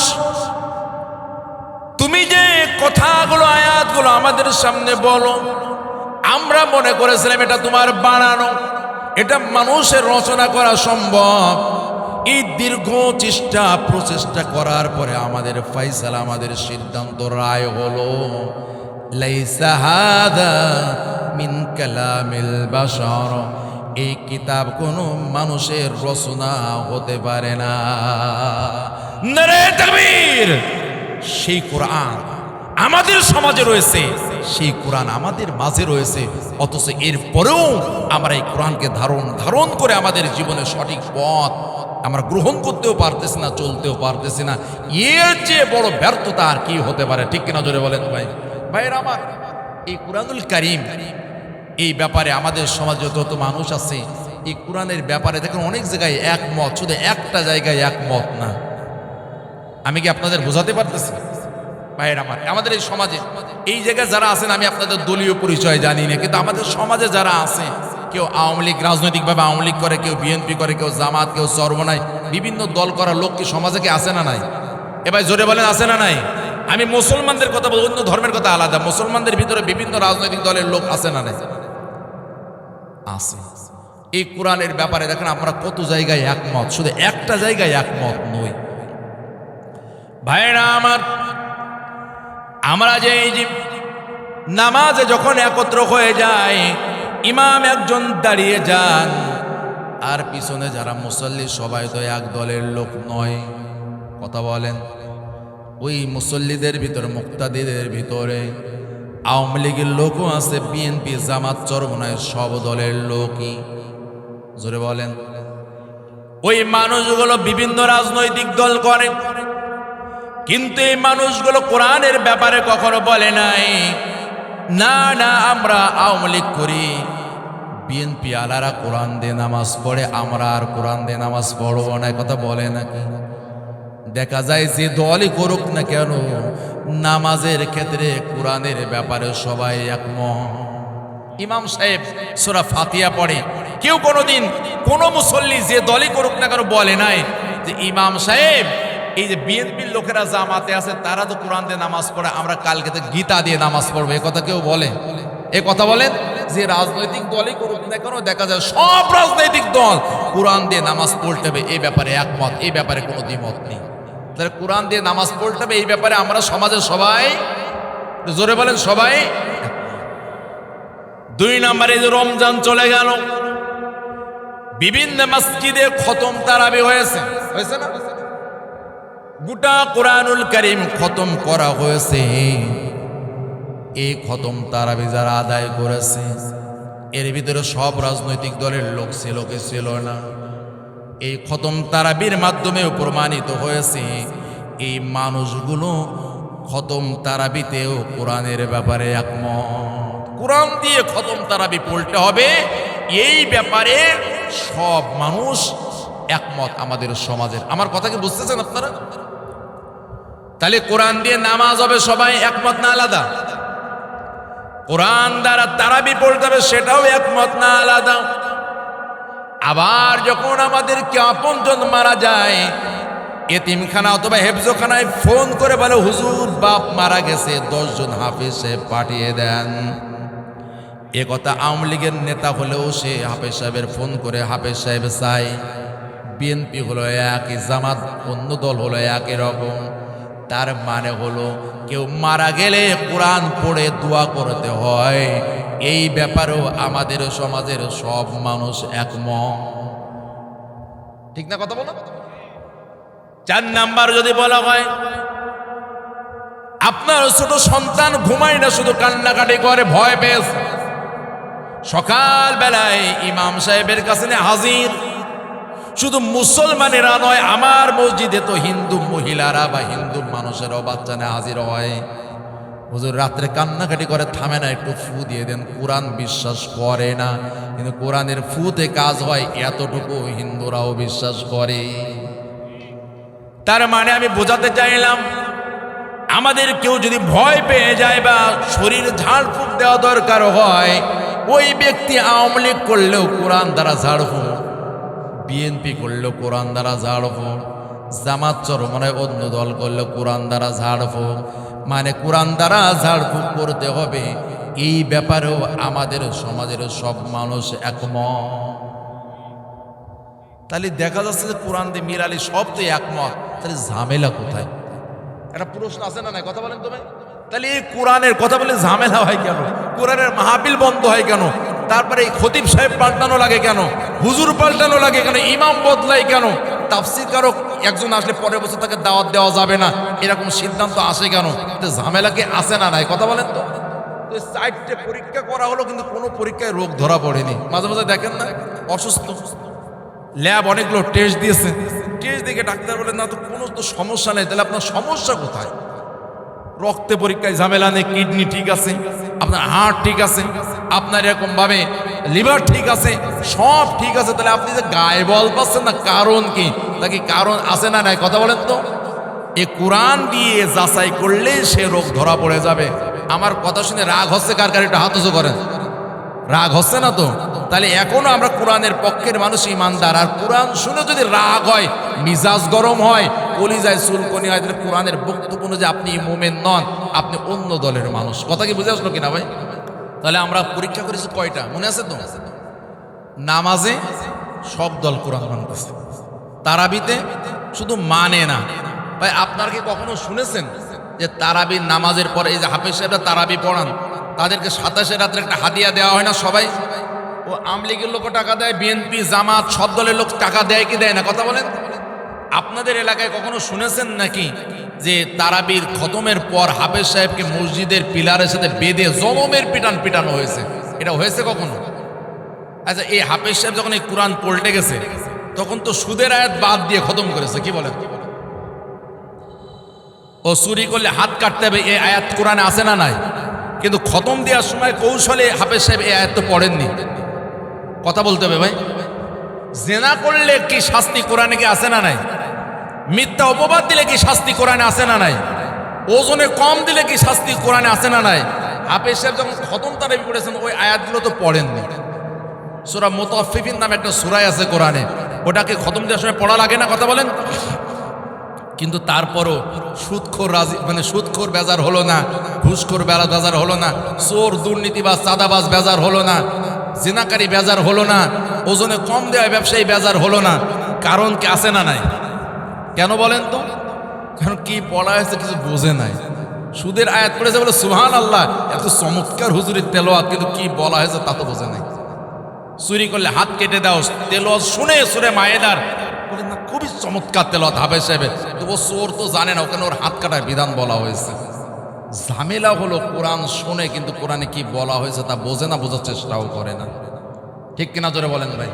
তুমি যে কথাগুলো আয়াতগুলো আমাদের সামনে বলো, আমরা মনে করেছিলাম এটা তোমার বানানো, এটা মানুষের রচনা করা সম্ভব। এই দীর্ঘ চেষ্টা প্রচেষ্টা করার পরে আমাদের ফাইসালা, আমাদের সিদ্ধান্ত, রায় হলো লাইসা হাদা মিন কালামিল বাশার, এই কিতাব কোনো মানুষের রচনা হতে পারে না। নারে তাকবীর! সেই কোরআন আমাদের সমাজে রয়েছে, সেই কোরআন আমাদের মাঝে রয়েছে, অথচ এর পরেও আমরা এই কোরআনকে ধারণ করে আমাদের জীবনের সঠিক পথ আমরা গ্রহণ করতেও পারতেছি না, চলতেও পারতেছি না। এর চেয়ে বড় ব্যর্থতা আর কি হতে পারে? ঠিক কিনা জোরে বলেন ভাই। ভাইয়ের আমার, এই কোরআনুল কারীম, এই ব্যাপারে আমাদের সমাজে যত মানুষ আছে, এই কোরআনের ব্যাপারে দেখেন অনেক জায়গায় একমত, শুধু একটা জায়গায় একমত না। আমি কি আপনাদের বোঝাতে পারতেছি? ভাইয়ের আমার, আমাদের এই সমাজে এই জায়গায় যারা আছেন, আমি আপনাদের দলীয় পরিচয় জানি না, কিন্তু আমাদের সমাজে যারা আছে, কেউ আওয়ামী লীগ, রাজনৈতিকভাবে আওয়ামী লীগ করে, কেউ বিএনপি করে, কেউ জামাত, কেউ চরমনাই, বিভিন্ন দল করার লোক কি সমাজে কি আছে না নাই? এবার জোরে বলেন, আছে না নাই? আমি মুসলমানদের কথা বলবো, অন্য ধর্মের কথা আলাদা। মুসলমানদের ভিতরে বিভিন্ন রাজনৈতিক দলের লোক আছে না নাই? আছে। এই কোরআনের ব্যাপারে দেখেন আমরা কত জায়গায় একমত, শুধু একটা জায়গায় একমত নই। ভাইরা আমার, আমরা যে এই যে নামাজে যখন একত্র হয়ে যায়, ইমাম একজন দাঁড়িয়ে যান, আর পিছনে যারা মুসল্লি সবাই তো এক দলের লোক নয়। কথা বলেন। ওই মুসল্লিদের ভিতরে, মুক্তাদিদের ভিতরে আওয়ামী লীগের লোকও আছে, বিএনপি, জামাত, চরমনাই সব দলের লোকই। জোরে বলেন। ওই মানুষগুলো বিভিন্ন রাজনৈতিক দল করে, কিন্তু এই মানুষগুলো কোরআনের ব্যাপারে কখনো বলে নাই না না আমরা আওয়ামী লীগ করি, বিএনপি আলারা কোরআন দিয়ে নামাজ পড়ে, আমরা আর কোরআন দিয়ে নামাজ পড়বো না, কথা বলে নাকি? দেখা যায় যে দলই করুক না কেন, নামাজের ক্ষেত্রে কোরআনের ব্যাপারে সবাই একমত। ইমাম সাহেব সূরা ফাতিহা পড়ে, কেউ কোনোদিন কোনো মুসল্লি যে দলই করুক না কেন বলে নাই যে ইমাম সাহেব, এই যে বিএনপির লোকেরা জামাতে আছে তারা তো কোরআন দিয়ে নামাজ পড়ে, আমরা কালকে তো গীতা দিয়ে নামাজ পড়বো, এ কথা কেউ বলে? এ কথা বলেন? যে রাজনৈতিক দলই করুক না কেন, দেখা যায় সব রাজনৈতিক দল কোরআন দিয়ে নামাজ পড়তে হবে, এই ব্যাপারে একমত, এই ব্যাপারে কোনো দ্বিমত নেই। তাহলে কোরআন দিয়ে নামাজ পড়তে হবে, এই ব্যাপারে আমরা সমাজের সবাই, জোরে বলেন, সবাই। 2 নম্বরে যে রমজান চলে গেল, বিভিন্ন মসজিদে খতম তারাবি হয়েছে, হয়েছে না? গোটা কোরআনুল কারীম খতম করা হয়েছে। এই খতম তারাবি যারা আদায় করেছে, এর ভিতরে সব রাজনৈতিক দলের লোক ছিল কি ছিল না? এই খতম তারাবির মাধ্যমে প্রমাণিত হয়েছে এই মানুষগুলো খতম তারাবিতেও কোরআনের ব্যাপারে একমত। কোরআন দিয়ে খতম তারাবি পড়তে হবে, এই ব্যাপারে সব মানুষ একমত আমাদের সমাজের। আমার কথা কি বুঝতেছেন আপনারা? তাহলে কোরআন দিয়ে নামাজ হবে, সবাই একমত না আলাদা? কোরআন দ্বারা তারাবি পড়তে হবে, সেটাও একমত না আলাদা? আবার যখন আমাদেরকে আপনজন মারা যায়, এতিমখানা অথবা হেফজখানায় ফোন করে বলে হুজুর বাপ মারা গেছে, 10 জন হাফেজ সাহেব পাঠিয়ে দেন। এ কথা আওয়ামী লীগের নেতা হলেও সে হাফেজ সাহেবের ফোন করে হাফেজ সাহেব চাই, বিএনপি হলো একই, জামাত অন্য দল হলো একই রকম। তার মানে হলো কেউ মারা গেলে কোরআন পড়ে দোয়া করতে হয়, এই ব্যাপারেও আমাদের সমাজের সব মানুষ একমত। ঠিক না কথা বলো? 4 নাম্বার যদি বলা হয়, আপনার ছোট সন্তান ঘুমায় না, শুধু কান্নাকাটি করে, ভয় পেয়ে সকাল বেলায় ইমাম সাহেবের কাছে হাজির। শুধু মুসলমানেরা নয়, আমার মসজিদে তো হিন্দু মহিলারা বা হিন্দু মানুষেরাও বাচ্চা নিয়ে হাজির হয়। হুজুর রাত্রে কান্নাকাটি করে, থামে না, একটু ফু দিয়ে দেন। কোরআন বিশ্বাস করে না, কিন্তু কোরআনের ফুতে কাজ হয়, এতটুকু হিন্দুরাও বিশ্বাস করে। তার মানে আমি বোঝাতে চাইলাম, আমাদের কেউ যদি ভয় পেয়ে যায় বা শরীর ঝাড়ফুঁক দেওয়া দরকার হয়, ওই ব্যক্তি আওয়ামী লীগ করলেও কোরআন দ্বারা ঝাড়ফুঁক, বিএনপি করলেও কোরআন দ্বারা ঝাড়ফুঁক, জামাত চরমনায় অন্য দল করলেও কোরআন দ্বারা ঝাড়ফুঁক। মানে কোরআন দ্বারা ঝাড়ফুঁক করতে হবে, এই ব্যাপারেও আমাদের সমাজের সব মানুষ একমত। তাহলে দেখা যাচ্ছে যে কোরআন দিয়ে মীর আলী সব তো একমত, তাহলে ঝামেলা কোথায়? একটা প্রশ্ন আছে না? কথা বলেন তুমি। তাহলে এই কোরআনের কথা বলে ঝামেলা হয় কেন? কোরআনের মাহফিল বন্ধ হয় কেন? তারপরে এই খতিব সাহেব পাল্টানো লাগে কেন? হুজুর পাল্টানো লাগে কেন? ইমাম বদলাই কেন? তাফসীরকারক একজন আসলে পরের বছর তাকে দাওয়াত দেওয়া যাবে না, এরকম সিদ্ধান্ত আসে কেন? ঝামেলা কি আসে না নাই? কথা বলেন তো। 4টে পরীক্ষা করা হলো, কিন্তু কোনো পরীক্ষায় রোগ ধরা পড়েনি। মাঝে মাঝে দেখেন না, অসুস্থ ল্যাব অনেকগুলো টেস্ট দিয়েছে, টেস্ট দেখে ডাক্তার বলেন না তো কোনো তো সমস্যা নেই। তাহলে আপনার সমস্যা কোথায়? রক্তে পরীক্ষায় ঝামেলা নেই, কিডনি ঠিক আছে, আপনার হার্ট ঠিক আছে, আপনার এরকম ভাবে লিভার ঠিক আছে, সব ঠিক আছে। তাহলে আপনি যে গায়ে বল পাচ্ছেন না, কারণ কি? নাকি কারণ আছে না নাই? কথা বলেন তো। এ কোরআন দিয়ে যাচাই করলে সে রোগ ধরা পড়ে যাবে। আমার কথা শুনে রাগ হচ্ছে কার কার? একটু হাত উঁচু করেন। রাগ হচ্ছে না তো? তাহলে এখনো আমরা কোরআনের পক্ষের মানুষ, ইমানদার। আর কোরআন শুনে যদি রাগ হয়, মিজাজ গরম হয়, কলিজায় চুলকনি হয়, তাহলে কোরআনের বক্তব্য যে আপনি মুমিন নন, আপনি অন্য দলের মানুষ। কথা কি বুঝে আসলো কিনা ভাই? তাহলে আমরা পরীক্ষা করেছি কয়টা মনে আছে তো? নামাজে সব দল কোরআন মানতেছে, তারাবিতে শুধু মানে না। ভাই আপনারা কি কখনো শুনেছেন যে তারাবির নামাজের পরে এই যে হাফেজ সাহেবরা তারাবি পড়ান, তাদেরকে 27 রাত্রে একটা হাদিয়া দেওয়া হয় না? সবাই, ও আওয়ামী লীগের লোক টাকা দেয়, বিএনপি জামাত সব দলের লোক টাকা দেয় কি দেয় না? কথা বলেন। আপনাদের এলাকায় কখনো শুনেছেন নাকি যে তারাবির খতমের পর হাফেজ সাহেবকে মসজিদের পিলারের সাথে বেঁধে জনমের পিটানো হয়েছে? এটা হয়েছে কখনো? আচ্ছা, এই হাফেজ সাহেব যখন এই কোরআন পল্টে গেছে, তখন তো সুদের আয়াত বাদ দিয়ে খতম করেছে। কি বলেন? ও চুরি করলে হাত কাটতে হবে, এই আয়াত কোরআনে আছে না নাই? কিন্তু খতম দেওয়ার সময় কৌশলে হাফেজ সাহেব এই আয়াত তো পড়েননি। কথা বলতে হবে ভাই। জেনা করলে কি শাস্তি কোরআনে কি আছে না নাই? মিথ্যা অপবাদ দিলে কি শাস্তি কোরআনে আছে না নাই? ওজনে কম দিলে কি শাস্তি কোরআনে আছে না নাই? হাফেজ সাহেব যখন খতম তারাবি পড়েছেন, ওই আয়াতগুলো তো পড়েননি। সূরা মুতাফফিফিন নামে একটা সূরা আছে কোরআনে, ওটাকে খতম দেওয়ার সময় পড়া লাগে না? কথা বলেন। কিন্তু তারপরও সুদখোর রাজি, মানে সুদখোর বেজার হলো না, ঘুষখোর বেজার হলো না, চোর দুর্নীতিবাজ চাঁদাবাজ বেজার হলো না, জিনাকারী বেজার হলো না, ওজনে কম দেওয়া ব্যবসায়ী বেজার হলো না। কারণ কি আছে না নাই? কেন বলেন তো? কারণ কি পড়া হয়েছে কিছু বোঝে নাই। সুদের আয়াত পড়েছে বলে সুবহানাল্লাহ, এত চমৎকার হুজুরের তেলাওয়াত, কিন্তু কি বলা হয়েছে তা তো বোঝে নাই। চুরি করলে হাত কেটে দাও, তেলাওয়াত শুনে সূরা মায়েদার বলেন না, খুবই চমৎকার তেলাওয়াত হাফেজ সাহেবের, তো ও চোর তো জানে না, ওখানে ওর হাত কাটার বিধান বলা হয়েছে। ঝামেলা হলো কোরআন শোনে কিন্তু কোরআনে কি বলা হয়েছে তা বোঝে না, বোঝার চেষ্টাও করে না। ঠিক কিনা জোরে বলেন ভাই?